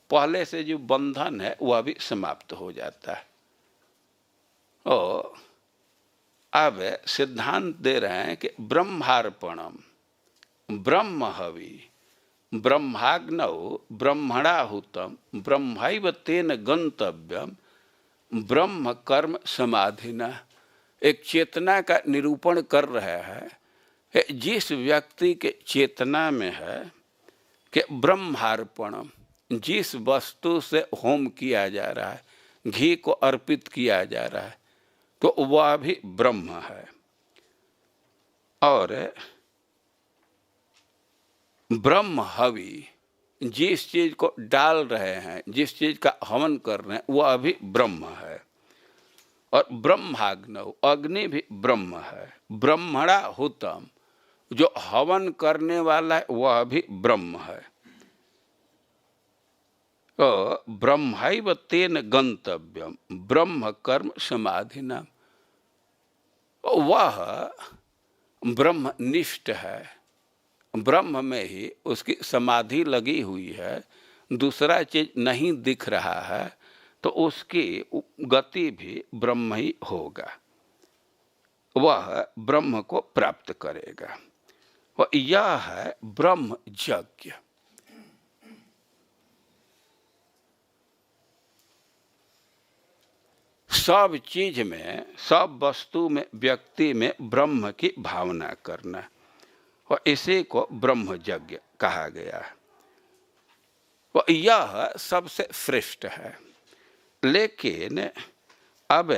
पहले से जो बंधन है वह भी समाप्त हो जाता है। और अब सिद्धांत दे रहे हैं कि ब्रह्मार्पणम, ब्रह्म हवि, ब्रह्माग्नौ ब्रह्मणाहुतम, ब्रह्मैव तेन गंतव्यम, ब्रह्म कर्म समाधिना। एक चेतना का निरूपण कर रहा है। जिस व्यक्ति के चेतना में है कि ब्रह्मार्पणम, जिस वस्तु से होम किया जा रहा है, घी को अर्पित किया जा रहा है, तो वह भी ब्रह्म है। और ब्रह्म हवि, जिस चीज को डाल रहे हैं, जिस चीज का हवन कर रहे हैं, वह भी ब्रह्म है। और ब्रह्माग्नौ, अग्नि भी ब्रह्म है। ब्रह्मणा हुतम, जो हवन करने वाला है वह भी ब्रह्म है। तो ब्रह्मैव तेन गंतव्यम, ब्रह्म कर्म समाधिना, वह ब्रह्मनिष्ठ है, ब्रह्म में ही उसकी समाधि लगी हुई है, दूसरा चीज नहीं दिख रहा है, तो उसकी गति भी ब्रह्म ही होगा, वह ब्रह्म को प्राप्त करेगा। और यह है ब्रह्म यज्ञ। सब चीज में, सब वस्तु में, व्यक्ति में ब्रह्म की भावना करना, और इसी को ब्रह्म यज्ञ कहा गया है। और यह सबसे श्रेष्ठ है। लेकिन अब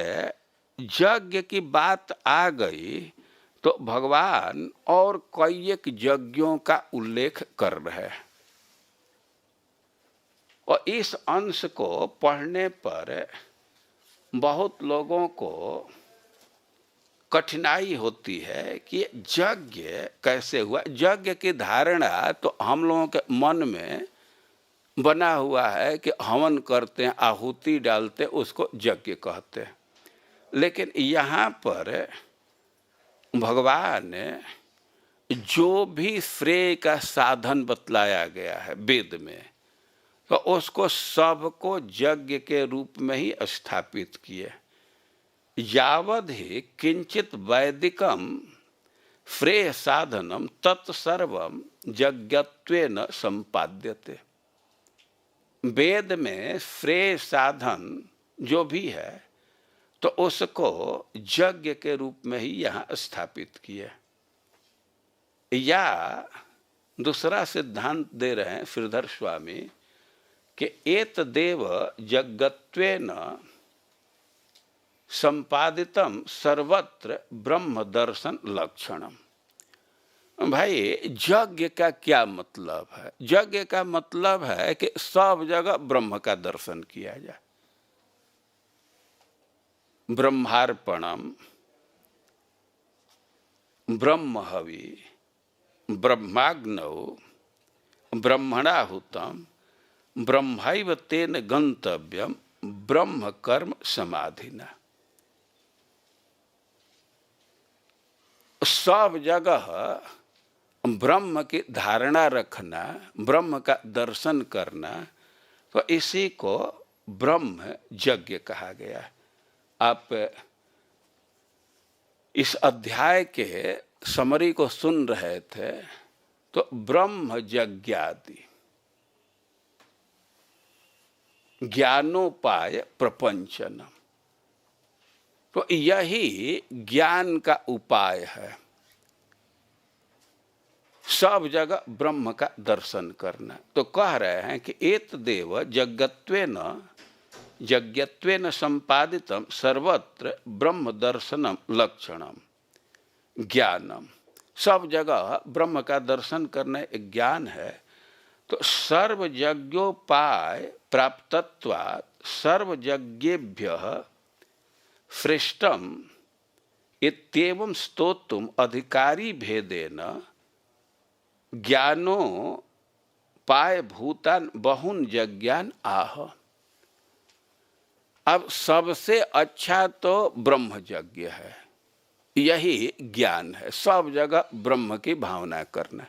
यज्ञ की बात आ गई तो भगवान और कई एक यज्ञों का उल्लेख कर रहे हैं। और इस अंश को पढ़ने पर बहुत लोगों को कठिनाई होती है कि यज्ञ कैसे हुआ। यज्ञ की धारणा तो हम लोगों के मन में बना हुआ है कि हवन करते हैं, आहुति डालते हैं, उसको यज्ञ कहते हैं। लेकिन यहाँ पर भगवान ने जो भी श्रेय का साधन बतलाया गया है वेद में, तो उसको सबको यज्ञ के रूप में ही स्थापित किए। यावद ही किंचित वैदिकम श्रेय साधनम तत्सर्वम यज्ञत्वेन संपाद्यते। वेद में श्रेय साधन जो भी है तो उसको यज्ञ के रूप में ही यहाँ स्थापित किया। या दूसरा सिद्धांत दे रहे हैं श्रीधर स्वामी कि एतदेव यज्ञत्वेन संपादितम सर्वत्र ब्रह्म दर्शन लक्षणम। भाई यज्ञ का क्या मतलब है? यज्ञ का मतलब है कि सब जगह ब्रह्म का दर्शन किया जाए। ब्रह्मार्पणम, ब्रह्म हवि, ब्रह्माग्नौ ब्रह्मणाहुतम, ब्रह्मैव तेन गंतव्यम, ब्रह्म कर्म समाधिना। सब जगह ब्रह्म की धारणा रखना, ब्रह्म का दर्शन करना, तो इसी को ब्रह्म यज्ञ कहा गया। आप इस अध्याय के समरी को सुन रहे थे तो ब्रह्म यज्ञादि ज्ञानोपाय प्रपंचनम, तो यही ज्ञान का उपाय है। सब जगह ब्रह्म का दर्शन करना। तो कह रहे हैं कि एतदेव यज्ञत्वेन संपादितम सर्वत्र ब्रह्म दर्शनम लक्षणम ज्ञानम। सब जगह ब्रह्म का दर्शन करना एक ज्ञान है। तो सर्व यज्ञोपाय प्राप्तत्वात् सर्व यज्ञेभ्यः श्रेष्ठम इत्येवं स्तोतुम अधिकारी भेदेन ज्ञानो पाय भूतान बहुन यज्ञान आह। अब सबसे अच्छा तो ब्रह्म यज्ञ है, यही ज्ञान है। सब जगह ब्रह्म की भावना करना।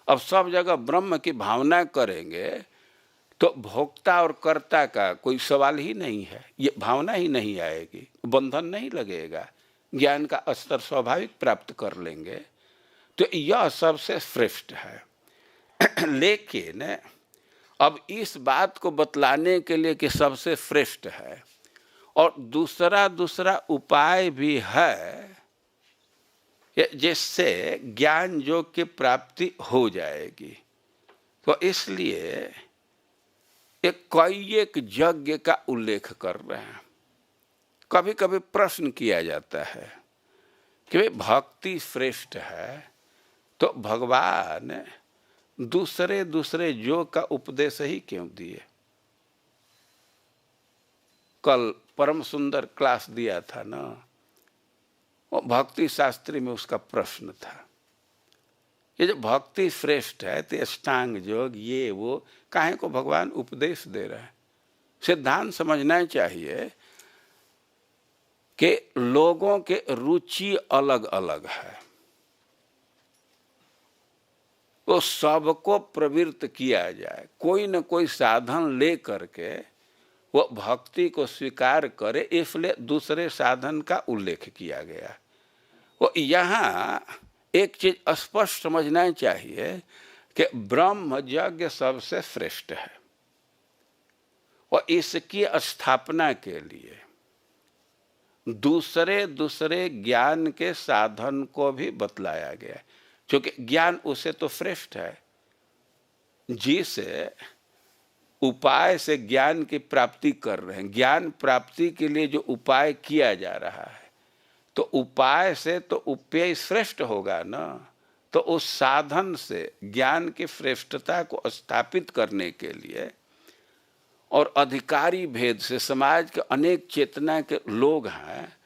अब सब जगह ब्रह्म की भावना करेंगे तो भोक्ता और कर्ता का कोई सवाल ही नहीं है, ये भावना ही नहीं आएगी, बंधन नहीं लगेगा। ज्ञान का स्तर स्वाभाविक प्राप्त कर लेंगे, तो यह सबसे श्रेष्ठ है। लेकिन अब इस बात को बतलाने के लिए कि सबसे श्रेष्ठ है और दूसरा उपाय भी है जिससे ज्ञान योग की प्राप्ति हो जाएगी, तो इसलिए एक यज्ञ का उल्लेख कर रहे हैं। कभी कभी प्रश्न किया जाता है कि भाई भक्ति श्रेष्ठ है तो भगवान दूसरे योग का उपदेश ही क्यों दिए। कल परम सुंदर क्लास दिया था ना, वो भक्ति शास्त्री में उसका प्रश्न था, ये जो भक्ति श्रेष्ठ है तो अष्टांग योग ये वो काहे को भगवान उपदेश दे रहे हैं। सिद्धांत समझना चाहिए कि लोगों के रुचि अलग अलग है, तो सबको प्रवृत्त किया जाए, कोई न कोई साधन ले करके वो भक्ति को स्वीकार करे, इसलिए दूसरे साधन का उल्लेख किया गया। वो यहाँ एक चीज स्पष्ट समझना चाहिए कि ब्रह्म यज्ञ सबसे श्रेष्ठ है और इसकी स्थापना के लिए दूसरे ज्ञान के साधन को भी बतलाया गया, क्योंकि ज्ञान उसे तो श्रेष्ठ है। जिसे उपाय से ज्ञान की प्राप्ति कर रहे हैं, ज्ञान प्राप्ति के लिए जो उपाय किया जा रहा है, तो उपाय से तो उपाय श्रेष्ठ होगा ना। तो उस साधन से ज्ञान की श्रेष्ठता को स्थापित करने के लिए और अधिकारी भेद से समाज के अनेक चेतना के लोग हैं,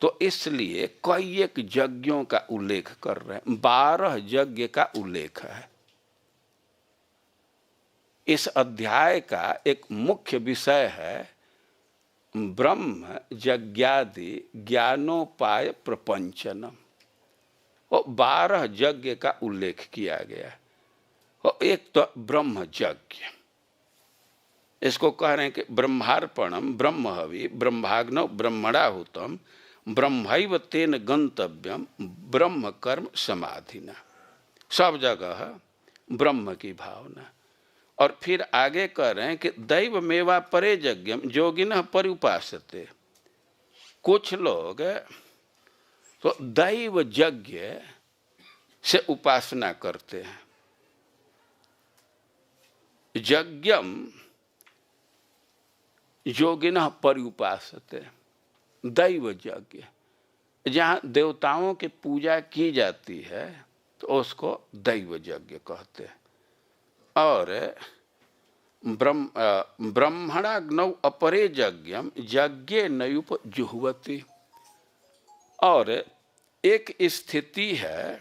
तो इसलिए कई एक यज्ञों का उल्लेख कर रहे हैं, 12 यज्ञ का उल्लेख है। इस अध्याय का एक मुख्य विषय है ब्रह्म यज्ञादि ज्ञानोपाय प्रपंचनम, और 12 यज्ञ का उल्लेख किया गया। और एक तो ब्रह्म यज्ञ, इसको कह रहे हैं कि ब्रह्मार्पणम ब्रह्महवि ब्रह्माग्नौ ब्रह्मणाहुतम ब्रह्मैव तेन गंतव्यम ब्रह्म कर्म समाधिना। सब जगह ब्रह्म की भावना। और फिर आगे कह रहे हैं कि दैव मेवा परे यज्ञम योगिनः पर्युपासते। कुछ लोग तो दैव यज्ञ से उपासना करते हैं। यज्ञम योगिनः पर्युपासते, दैव यज्ञ जहाँ देवताओं की पूजा की जाती है तो उसको दैव यज्ञ कहते हैं। और ब्रह्मणाग्नौ अपरे यज्ञम यज्ञे नयुप जुह्वति। और एक स्थिति है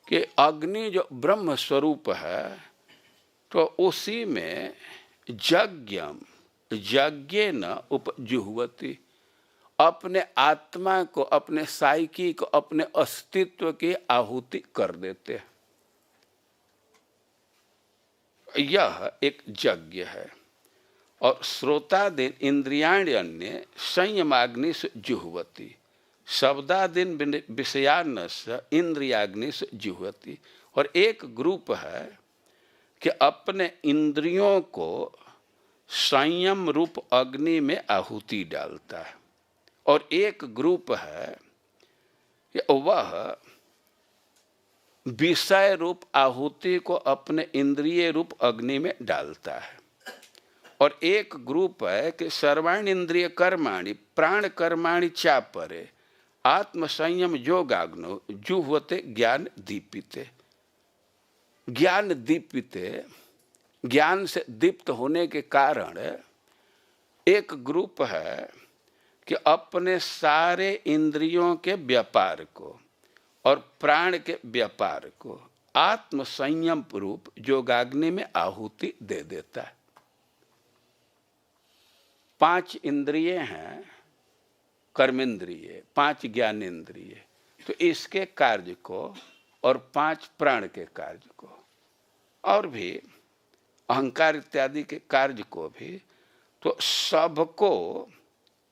कि अग्नि जो ब्रह्म स्वरूप है, तो उसी में यज्ञम यज्ञे न उपजुह्वति, अपने आत्मा को, अपने साइकी को, अपने अस्तित्व की आहुति कर देते हैं। यह एक यज्ञ है। और श्रोतादीन इंद्रियाण्यन्य संयमाग्नि से जुह्वति, शब्दादीन विषयान्नस्य इंद्रियाग्नि से जुह्वति। और एक ग्रुप है कि अपने इंद्रियों को संयम रूप अग्नि में आहुति डालता है, और एक ग्रुप है कि वह विषय रूप आहुति को अपने इंद्रिय रूप अग्नि में डालता है। और एक ग्रुप है कि सर्वाणि इंद्रिय कर्माणि प्राण कर्माणि चापरे आत्म संयम योगाग्नो जुह्वते ज्ञान दीपिते। ज्ञान दीपिते, ज्ञान से दीप्त होने के कारण एक ग्रुप है कि अपने सारे इंद्रियों के व्यापार को और प्राण के व्यापार को आत्म संयम रूप योगाग्नि में आहुति दे देता है। 5 इंद्रिय हैं कर्मेंद्रिय, 5 ज्ञानेंद्रिय, तो इसके कार्य को और 5 प्राण के कार्य को और भी अहंकार इत्यादि के कार्य को भी, तो सबको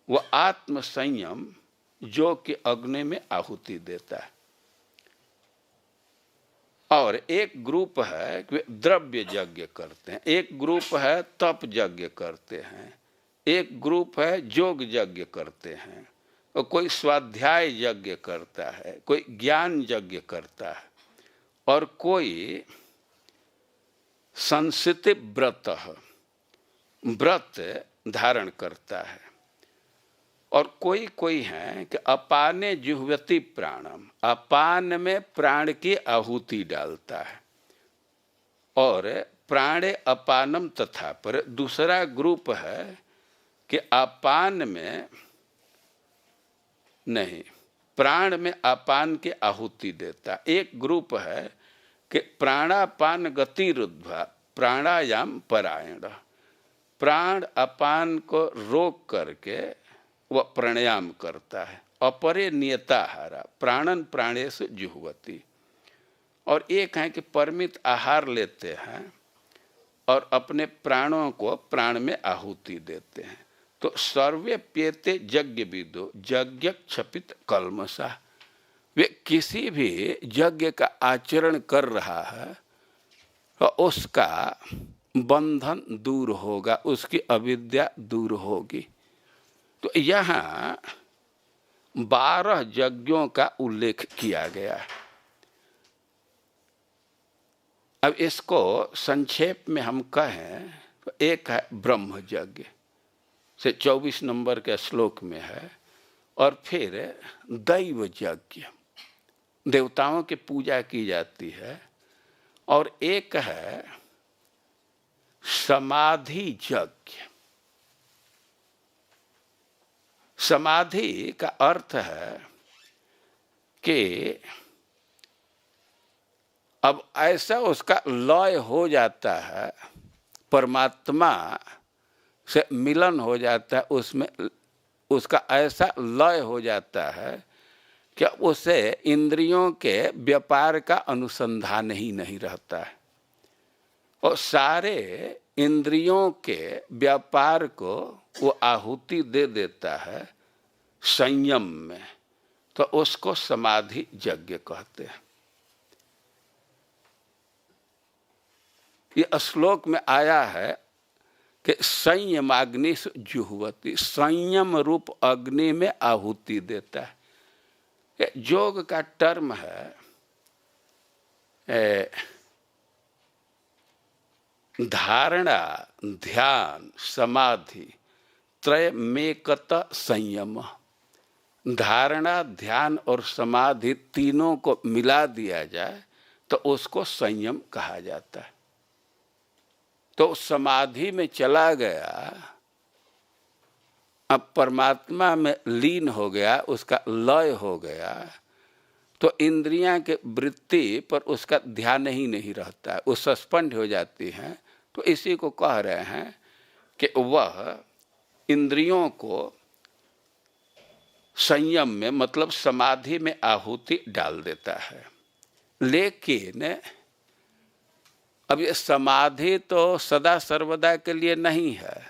वो आत्म संयम जो कि अग्नि में आहुति देता है। और एक ग्रुप है कि द्रव्य यज्ञ करते हैं, एक ग्रुप है तप यज्ञ करते हैं, एक ग्रुप है योग यज्ञ करते हैं, और कोई स्वाध्याय यज्ञ करता है, कोई ज्ञान यज्ञ करता है, और कोई संसित व्रत धारण करता है, और कोई कोई है कि अपाने जुह्वति प्राणम, अपान में प्राण की आहुति डालता है, और प्राणे अपानम तथा पर दूसरा ग्रुप है कि अपान में नहीं, प्राण में अपान की आहुति देता। एक ग्रुप है कि प्राणापान गति रुद्ध्वा प्राणायाम परायण, प्राण अपान को रोक करके वह प्राणायाम करता है। अपरे नियताहारा प्राणन प्राणेश जुह्वति, और एक है कि परिमित आहार लेते हैं और अपने प्राणों को प्राण में आहुति देते हैं। तो सर्वे प्येते यज्ञ विदो यज्ञ क्षपित कल्मषा, वे किसी भी यज्ञ का आचरण कर रहा है तो उसका बंधन दूर होगा, उसकी अविद्या दूर होगी। तो यहाँ 12 यज्ञों का उल्लेख किया गया है। अब इसको संक्षेप में हम कहें तो एक है ब्रह्म यज्ञ से 24 नंबर के श्लोक में है, और फिर दैव यज्ञ, देवताओं की पूजा की जाती है, और एक है समाधि यज्ञ। समाधि का अर्थ है कि अब ऐसा उसका लय हो जाता है, परमात्मा से मिलन हो जाता है, उसमें उसका ऐसा लय हो जाता है कि उसे इंद्रियों के व्यापार का अनुसंधान ही नहीं रहता है, और सारे इंद्रियों के व्यापार को वो आहुति दे देता है संयम में, तो उसको समाधि यज्ञ कहते हैं। ये श्लोक में आया है कि संयमाग्नि जुह्वति, संयम रूप अग्नि में आहुति देता है। योग का टर्म है धारणा, ध्यान, समाधि त्रयमेकत संयम। धारणा, ध्यान और समाधि तीनों को मिला दिया जाए तो उसको संयम कहा जाता है। तो समाधि में चला गया, अब परमात्मा में लीन हो गया, उसका लय हो गया, तो इंद्रियां के वृत्ति पर उसका ध्यान ही नहीं रहता है, वो सस्पेंड हो जाती हैं। तो इसी को कह रहे हैं कि वह इंद्रियों को संयम में मतलब समाधि में आहुति डाल देता है। लेकिन अब ये समाधि तो सदा सर्वदा के लिए नहीं है,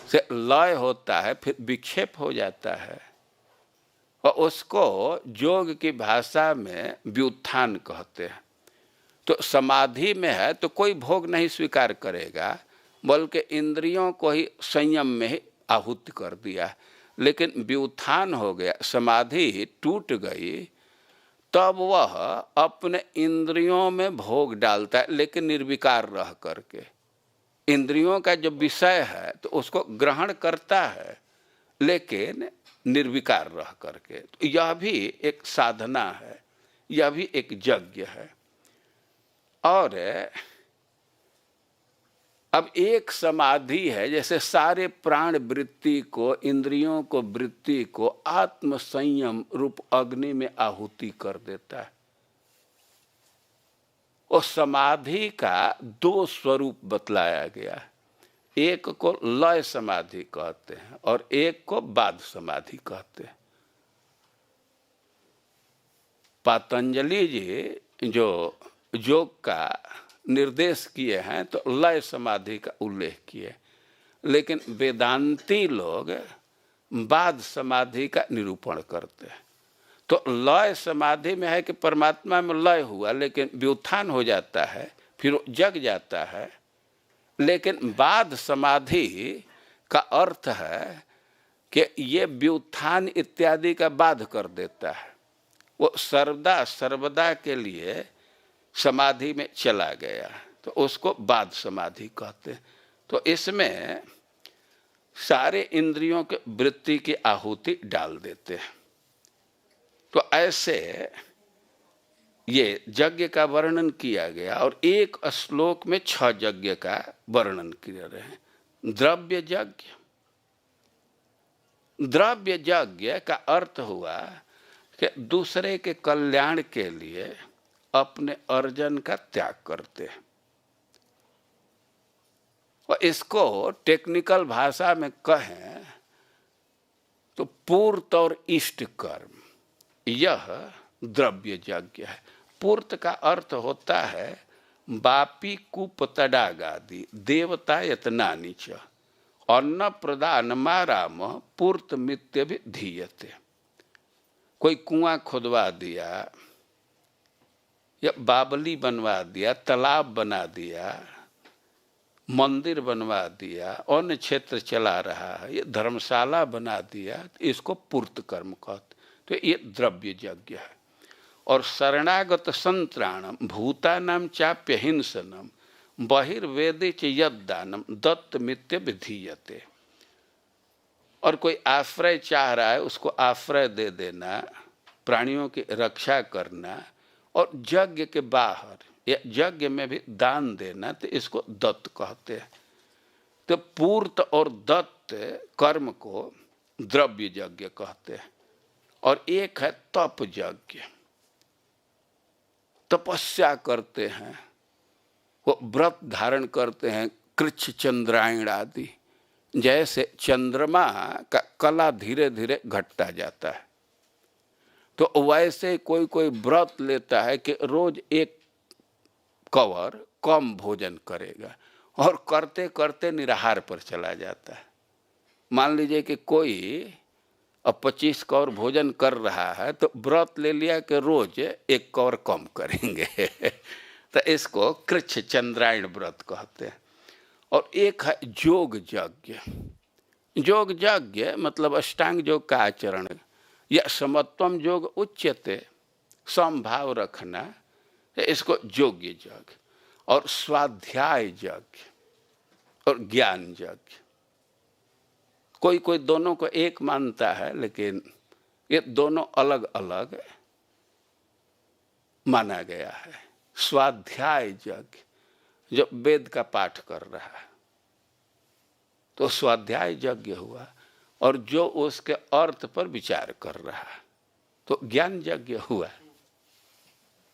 से लय होता है फिर विक्षेप हो जाता है, और उसको योग की भाषा में व्युत्थान कहते हैं। तो समाधि में है तो कोई भोग नहीं स्वीकार करेगा, बल्कि इंद्रियों को ही संयम में ही आहुति कर दिया। लेकिन व्युत्थान हो गया, समाधि टूट गई, तब वह अपने इंद्रियों में भोग डालता है, लेकिन निर्विकार रह करके। इंद्रियों का जो विषय है तो उसको ग्रहण करता है, लेकिन निर्विकार रह करके। तो यह भी एक साधना है, यह भी एक यज्ञ है। और अब एक समाधि है, जैसे सारे प्राण वृत्ति को, इंद्रियों को, वृत्ति को आत्म संयम रूप अग्नि में आहुति कर देता है। और समाधि का 2 स्वरूप बतलाया गया है, एक को लय समाधि कहते हैं और एक को बाध समाधि कहते हैं। पतंजलि जी जो योग का निर्देश किए हैं तो लय समाधि का उल्लेख किए, लेकिन वेदांती लोग बाद समाधि का निरूपण करते हैं। तो लय समाधि में है कि परमात्मा में लय हुआ लेकिन व्युत्थान हो जाता है, फिर जग जाता है। लेकिन बाद समाधि का अर्थ है कि ये व्युत्थान इत्यादि का बाध कर देता है, वो सर्वदा के लिए समाधि में चला गया, तो उसको बाद समाधि कहते हैं। तो इसमें सारे इंद्रियों के वृत्ति की आहुति डाल देते हैं। तो ऐसे ये यज्ञ का वर्णन किया गया और एक श्लोक में 6 यज्ञ का वर्णन किया रहे हैं। द्रव्य यज्ञ, द्रव्य यज्ञ का अर्थ हुआ कि दूसरे के कल्याण के लिए अपने अर्जन का त्याग करते हैं। और इसको टेक्निकल भाषा में कहें तो पूर्त और इष्ट कर्म, यह द्रव्य यज्ञ है। पूर्त का अर्थ होता है बापी कूप तडागादि देवता यतनानि च अन्न प्रदान माराम पूर्त मित्य भी धीयते। कोई कुआं खुदवा दिया या बावली बनवा दिया, तालाब बना दिया, मंदिर बनवा दिया, अन्य क्षेत्र चला रहा है, ये धर्मशाला बना दिया, तो इसको पूर्त कर्म कहते। तो ये द्रव्य यज्ञ है। और शरणागत संत्राणम भूतानाम चाप्य हिंसनम बहिर्वेदे च यद्दानम दत्त मित्य विधीयते। और कोई आश्रय चाह रहा है उसको आश्रय दे देना, प्राणियों की रक्षा करना, और यज्ञ के बाहर या यज्ञ में भी दान देना, तो इसको दत्त कहते हैं। तो पूर्त और दत्त कर्म को द्रव्य यज्ञ कहते हैं। और एक है तप यज्ञ, तपस्या करते हैं, वो व्रत धारण करते हैं, कृच्छ चंद्रायण आदि। जैसे चंद्रमा का कला धीरे धीरे घटता जाता है, तो वैसे कोई कोई व्रत लेता है कि रोज एक कवर कम भोजन करेगा, और करते करते निराहार पर चला जाता है। मान लीजिए कि कोई अब 25 कौर भोजन कर रहा है, तो व्रत ले लिया कि रोज एक कौर कम करेंगे तो इसको कृच्छ चंद्रायण व्रत कहते हैं। और एक है योग यज्ञ। योग यज्ञ मतलब अष्टांग योग का आचरण, या समत्वम योग उच्यते, समभाव रखना, इसको योग्य यज्ञ। और स्वाध्याय यज्ञ और ज्ञान यज्ञ, कोई कोई दोनों को एक मानता है, लेकिन ये दोनों अलग अलग माना गया है। स्वाध्याय यज्ञ जो वेद का पाठ कर रहा है तो स्वाध्याय यज्ञ हुआ, और जो उसके अर्थ पर विचार कर रहा है तो ज्ञान यज्ञ हुआ।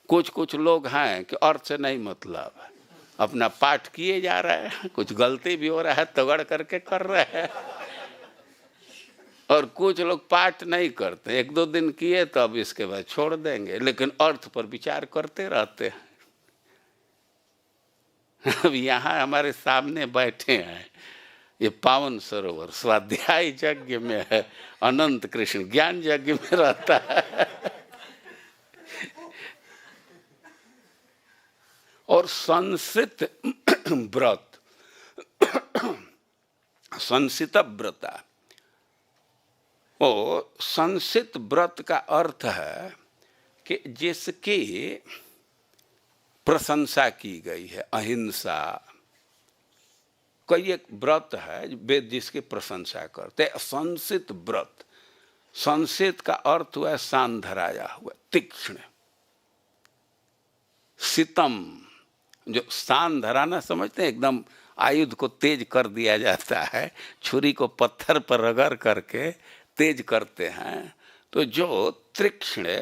कुछ कुछ लोग हैं कि अर्थ से नहीं मतलब है, अपना पाठ किए जा रहे हैं, कुछ गलती भी हो रहा है तगड़ करके कर रहे हैं। और कुछ लोग पाठ नहीं करते, 1-2 दिन किए तो अब इसके बाद छोड़ देंगे, लेकिन अर्थ पर विचार करते रहते हैं। अब यहाँ हमारे सामने बैठे हैं, ये पावन सरोवर स्वाध्याय यज्ञ में है, अनंत कृष्ण ज्ञान यज्ञ में रहता है। और संसित व्रत, संसित व्रता, वो संसित व्रत का अर्थ है कि जिसकी प्रशंसा की गई है, अहिंसा। कोई एक व्रत है वेद जिसकी प्रशंसा करते हैं, संसित व्रत। संसित का अर्थ हुआ शान धराया हुआ, तीक्ष्ण। सितम जो शान धराना समझते हैं, एकदम आयुध को तेज कर दिया जाता है, छुरी को पत्थर पर रगड़ करके तेज करते हैं। तो जो तीक्ष्ण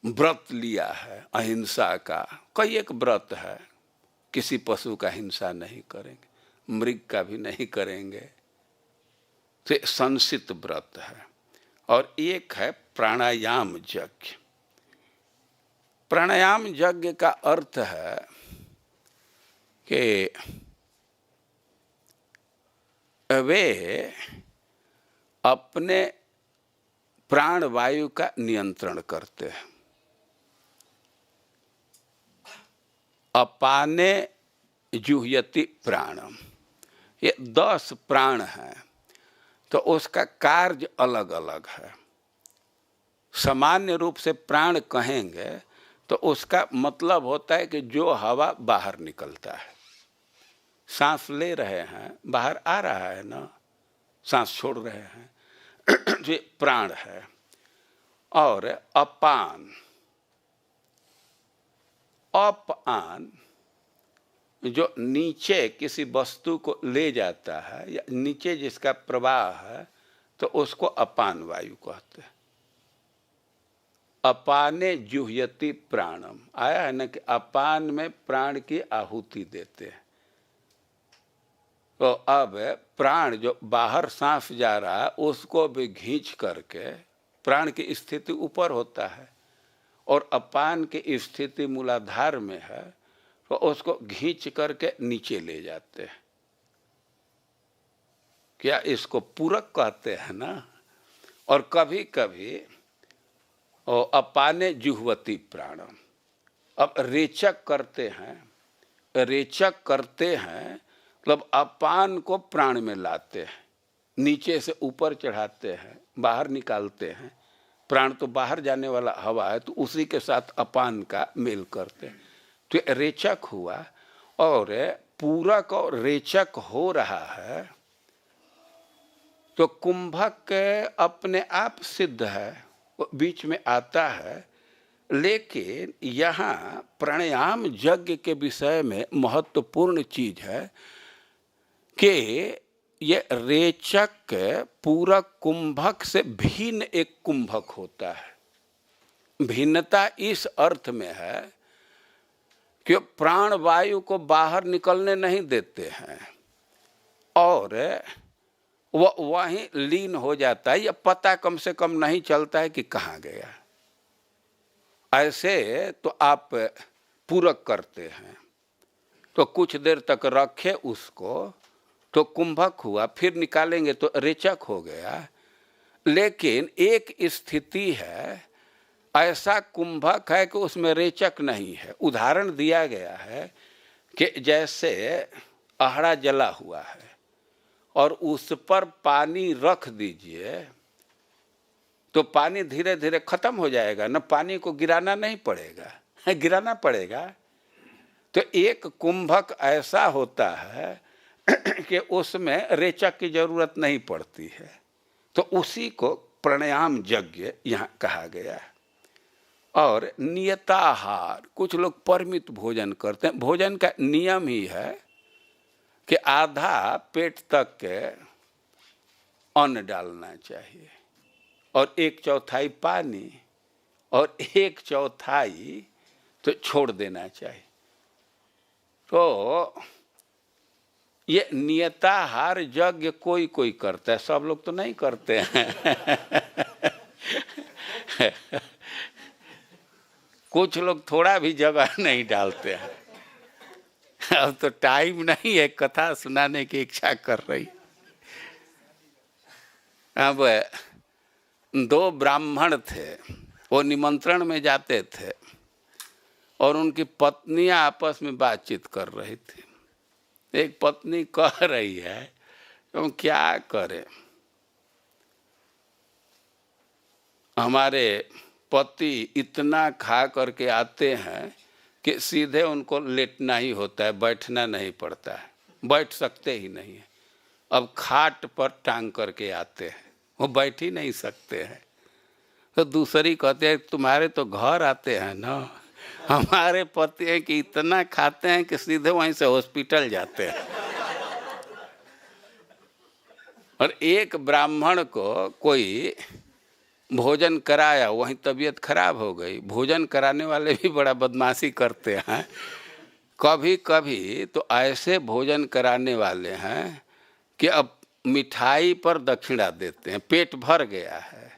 व्रत लिया है अहिंसा का, कई एक व्रत है, किसी पशु का हिंसा नहीं करेंगे, मृग का भी नहीं करेंगे, तो संसित व्रत है। और एक है प्राणायाम यज्ञ। प्राणायाम यज्ञ का अर्थ है कि वे अपने प्राण वायु का नियंत्रण करते हैं। अपाने जुह्यति प्राणम, ये 10 प्राण हैं, तो उसका कार्य अलग अलग है। सामान्य रूप से प्राण कहेंगे तो उसका मतलब होता है कि जो हवा बाहर निकलता है, सांस ले रहे हैं बाहर आ रहा है ना, सांस छोड़ रहे हैं, ये प्राण है। और अपान, अपान जो नीचे किसी वस्तु को ले जाता है या नीचे जिसका प्रवाह है, तो उसको अपान वायु कहते हैं। अपाने जुह्यति प्राणम, आया है ना कि अपान में प्राण की आहुति देते हैं। तो अब प्राण जो बाहर सांस जा रहा है उसको भी खींच करके, प्राण की स्थिति ऊपर होता है और अपान की स्थिति मूलाधार में है, तो उसको खींच करके नीचे ले जाते हैं। क्या इसको पूरक कहते हैं ना। और कभी कभी अपाने जुह्वति प्राणम, अब रेचक करते हैं, रेचक करते हैं मतलब अपान को प्राण में लाते हैं, नीचे से ऊपर चढ़ाते हैं, बाहर निकालते हैं। प्राण तो बाहर जाने वाला हवा है, तो उसी के साथ अपान का मेल करते हैं, तो रेचक हुआ। और पूरक और रेचक हो रहा है तो कुंभक अपने आप सिद्ध है, वो बीच में आता है। लेकिन यहाँ प्राणायाम यज्ञ के विषय में महत्वपूर्ण चीज है कि ये रेचक पूरक कुंभक से भिन्न एक कुंभक होता है। भिन्नता इस अर्थ में है कि प्राण वायु को बाहर निकलने नहीं देते हैं और वह वहीं लीन हो जाता है, या पता कम से कम नहीं चलता है कि कहाँ गया। ऐसे तो आप पूरक करते हैं तो कुछ देर तक रखे उसको तो कुंभक हुआ, फिर निकालेंगे तो रेचक हो गया। लेकिन एक स्थिति है ऐसा कुंभक है कि उसमें रेचक नहीं है। उदाहरण दिया गया है कि जैसे अहड़ा जला हुआ है और उस पर पानी रख दीजिए तो पानी धीरे धीरे खत्म हो जाएगा ना, पानी को गिराना नहीं पड़ेगा, गिराना पड़ेगा। तो एक कुंभक ऐसा होता है कि उसमें रेचक की जरूरत नहीं पड़ती है, तो उसी को प्राणायाम यज्ञ यहाँ कहा गया है। और नियताहार, कुछ लोग परिमित भोजन करते हैं। भोजन का नियम ही है कि आधा पेट तक के अन्न डालना चाहिए और 1/4 पानी और 1/4 तो छोड़ देना चाहिए। तो ये नियताहार यज्ञ कोई कोई करता है, सब लोग तो नहीं करते हैं। कुछ लोग थोड़ा भी जगह नहीं डालते हैं। अब तो टाइम नहीं है, कथा सुनाने की इच्छा कर रही। अब 2 ब्राह्मण थे, वो निमंत्रण में जाते थे और उनकी पत्नियां आपस में बातचीत कर रही थी। एक पत्नी कह रही है तो क्या करें, हमारे पति इतना खा करके आते हैं कि सीधे उनको लेटना ही होता है, बैठना नहीं पड़ता है, बैठ सकते ही नहीं है। अब खाट पर टांग करके आते हैं, वो बैठ ही नहीं सकते हैं। तो दूसरी कहते हैं तुम्हारे तो घर आते हैं ना, हमारे पति हैं कि इतना खाते हैं कि सीधे वहीं से हॉस्पिटल जाते हैं। और एक ब्राह्मण को कोई भोजन कराया, वहीं तबीयत खराब हो गई। भोजन कराने वाले भी बड़ा बदमाशी करते हैं। कभी कभी तो ऐसे भोजन कराने वाले हैं कि अब मिठाई पर दक्षिणा देते हैं। पेट भर गया है,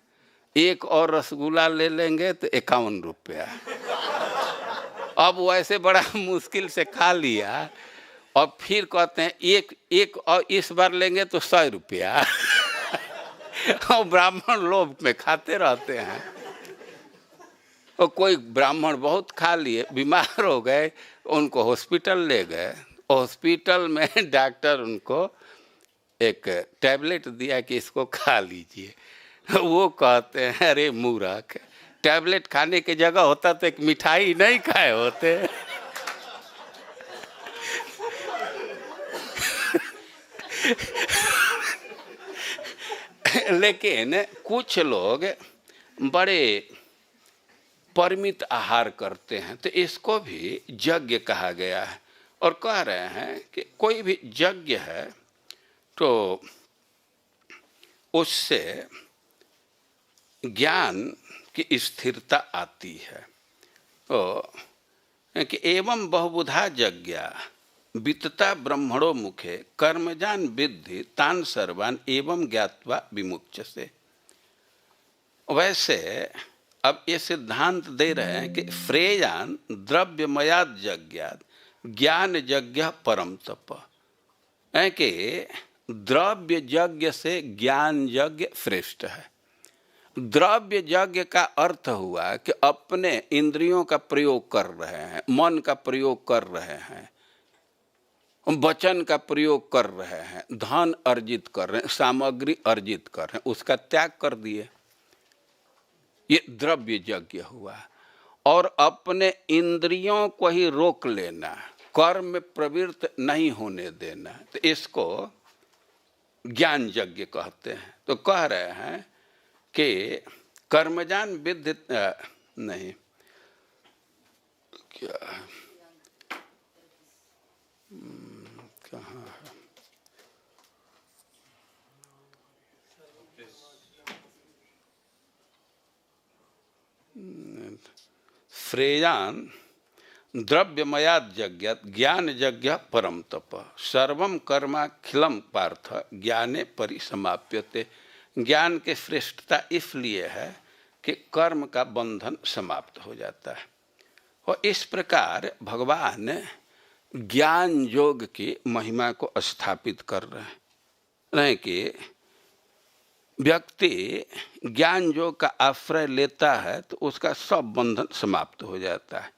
एक और रसगुल्ला ले लेंगे तो 51 रुपया। अब वैसे बड़ा मुश्किल से खा लिया, और फिर कहते हैं एक एक और इस बार लेंगे तो 100 रुपया। और ब्राह्मण लोभ में खाते रहते हैं। और कोई ब्राह्मण बहुत खा लिए, बीमार हो गए, उनको हॉस्पिटल ले गए। हॉस्पिटल में डॉक्टर उनको एक टैबलेट दिया कि इसको खा लीजिए। वो कहते हैं अरे मूर्ख, टैबलेट खाने की जगह होता तो एक मिठाई नहीं खाए होते। लेकिन कुछ लोग बड़े परिमित आहार करते हैं, तो इसको भी यज्ञ कहा गया है। और कह रहे हैं कि कोई भी यज्ञ है तो उससे ज्ञान की स्थिरता आती है। तो कि एवं बहुबुधा यज्ञा वितता ब्रह्मणो मुखे कर्मजान विद्धि तान सर्वान एवं ज्ञात्वा विमुच्यसे। वैसे अब ये सिद्धांत दे रहे हैं कि फ्रेयान द्रव्यमयाद यज्ञात ज्ञान यज्ञ परम तप है, कि द्रव्य यज्ञ से ज्ञान यज्ञ श्रेष्ठ है। द्रव्य यज्ञ का अर्थ हुआ कि अपने इंद्रियों का प्रयोग कर रहे हैं, मन का प्रयोग कर रहे हैं, वचन का प्रयोग कर रहे हैं, धन अर्जित कर रहे हैं, सामग्री अर्जित कर रहे हैं, उसका त्याग कर दिए, ये द्रव्य यज्ञ हुआ। और अपने इंद्रियों को ही रोक लेना, कर्म में प्रवृत्त नहीं होने देना, तो इसको ज्ञान यज्ञ कहते हैं। तो कह रहे हैं कि कर्मजान विद्धि नहीं, क्या कहाँ है, श्रेयान द्रव्यमयाद यज्ञ ज्ञान यज्ञ परम तप सर्वम कर्माखिलम पार्थ ज्ञाने परिसमाप्यते। ज्ञान की श्रेष्ठता इसलिए है कि कर्म का बंधन समाप्त हो जाता है। और इस प्रकार भगवान ज्ञान योग की महिमा को स्थापित कर रहे हैं कि व्यक्ति ज्ञान योग का आश्रय लेता है तो उसका सब बंधन समाप्त हो जाता है,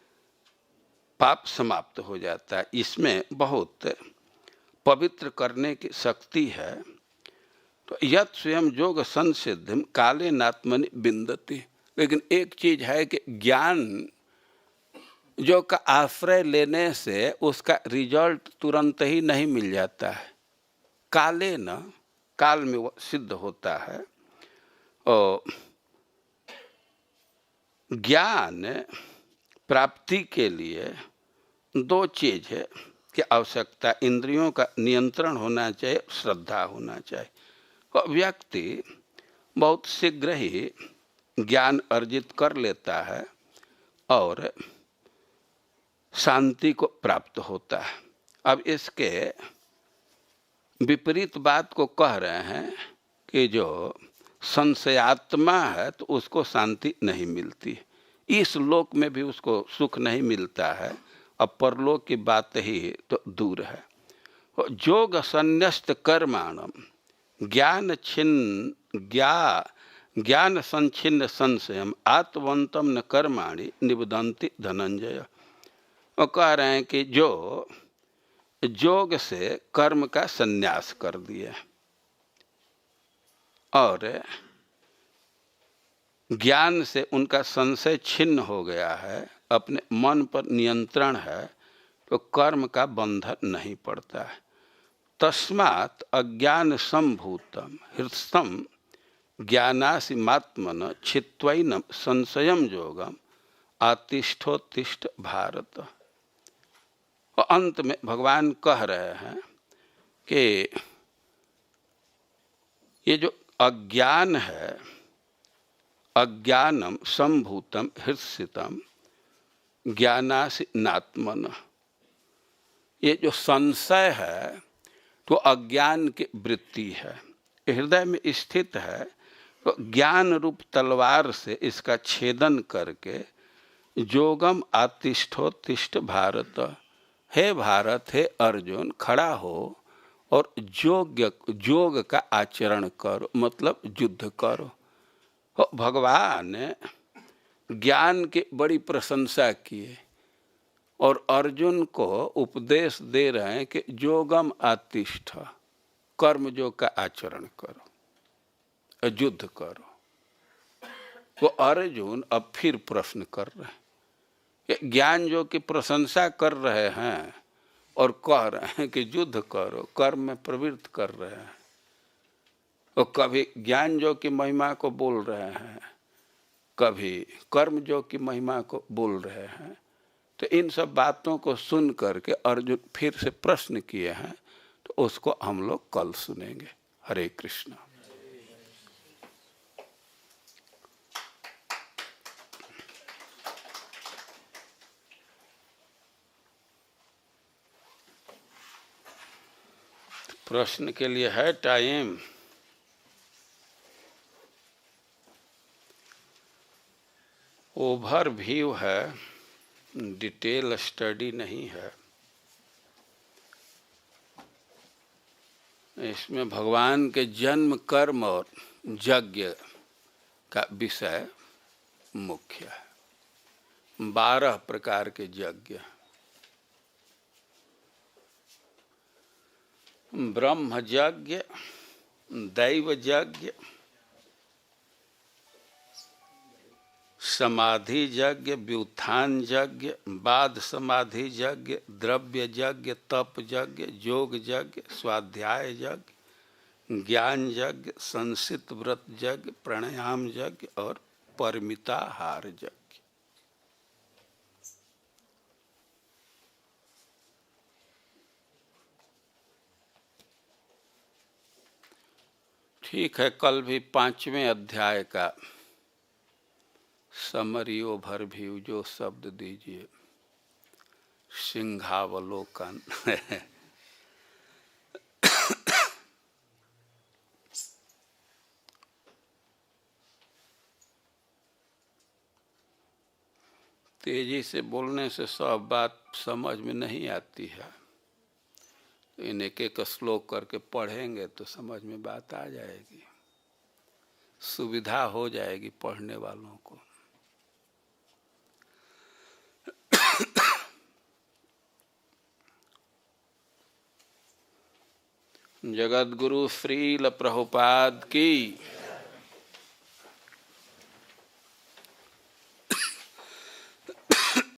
पाप समाप्त हो जाता है। इसमें बहुत पवित्र करने की शक्ति है। तो यत स्वयं योग संसिद्धिम काले नात्मनि बिंदति। लेकिन एक चीज है कि ज्ञान योग का आश्रय लेने से उसका रिजल्ट तुरंत ही नहीं मिल जाता है, काले न काल में वो सिद्ध होता है। और ज्ञान प्राप्ति के लिए दो चीज है की आवश्यकता, इंद्रियों का नियंत्रण होना चाहिए, श्रद्धा होना चाहिए। और व्यक्ति बहुत शीघ्र ही ज्ञान अर्जित कर लेता है और शांति को प्राप्त होता है। अब इसके विपरीत बात को कह रहे हैं कि जो संशयात्मा है तो उसको शांति नहीं मिलती, इस लोक में भी उसको सुख नहीं मिलता है, अब परलोक की बात ही तो दूर है। योग संन्यस्त कर्माणम ज्ञान संचिन्न संशयम आत्मवंतम न कर्माणि निबदंति धनंजय। वो कह रहे हैं कि जो योग से कर्म का संन्यास कर दिए और ज्ञान से उनका संशय छिन्न हो गया है, अपने मन पर नियंत्रण है, तो कर्म का बंधन नहीं पड़ता है। तस्मात् अज्ञान संभूतम हृत्स्थम ज्ञानासिमात्मन छित्वैनम संशयम योगम आतिष्ठोत्तिष्ठ भारत। और अंत में भगवान कह रहे हैं कि ये जो अज्ञान है, अज्ञानम संभूतम हृत्स्थितम ज्ञानासिनात्मन, ये जो संशय है तो अज्ञान की वृत्ति है, हृदय में स्थित है। तो ज्ञान रूप तलवार से इसका छेदन करके योगम आतिष्ठोत्तिष्ठ भारत, हे भारत, हे अर्जुन, खड़ा हो और योग का आचरण करो, मतलब युद्ध करो। भगवान ने ज्ञान की बड़ी प्रशंसा किए और अर्जुन को उपदेश दे रहे हैं कि योगम आतिष्ठ, कर्म योग का आचरण करो, युद्ध करो। वो अर्जुन अब फिर प्रश्न कर रहे हैं, ज्ञान योग की प्रशंसा कर रहे हैं और कह रहे हैं कि युद्ध करो, कर्म में प्रवृत्त कर रहे हैं। वो कभी ज्ञान योग की महिमा को बोल रहे हैं, कभी कर्म योग की महिमा को बोल रहे हैं। तो इन सब बातों को सुन करके अर्जुन फिर से प्रश्न किए हैं, तो उसको हम लोग कल सुनेंगे। हरे कृष्ण। प्रश्न के लिए है टाइम? ओवरव्यू है, डिटेल स्टडी नहीं है। इसमें भगवान के जन्म, कर्म और यज्ञ का विषय मुख्य है। 12 प्रकार के यज्ञ, ब्रह्म यज्ञ, दैव यज्ञ, समाधि यज्ञ, व्युत्थान यज्ञ, बाद समाधि यज्ञ, द्रव्य यज्ञ, तप यज्ञ, योग यज्ञ, स्वाध्याय यज्ञ, ज्ञान यज्ञ, संसित व्रत यज्ञ, प्राणायाम यज्ञ और परमिताहार यज्ञ। ठीक है, कल भी 5वें अध्याय का समरी ओवरव्यू जो शब्द दीजिए, सिंहावलोकन। तेजी से बोलने से सब बात समझ में नहीं आती है। इन एक एक श्लोक करके पढ़ेंगे तो समझ में बात आ जाएगी, सुविधा हो जाएगी पढ़ने वालों को। जगत गुरु श्रील प्रभुपाद की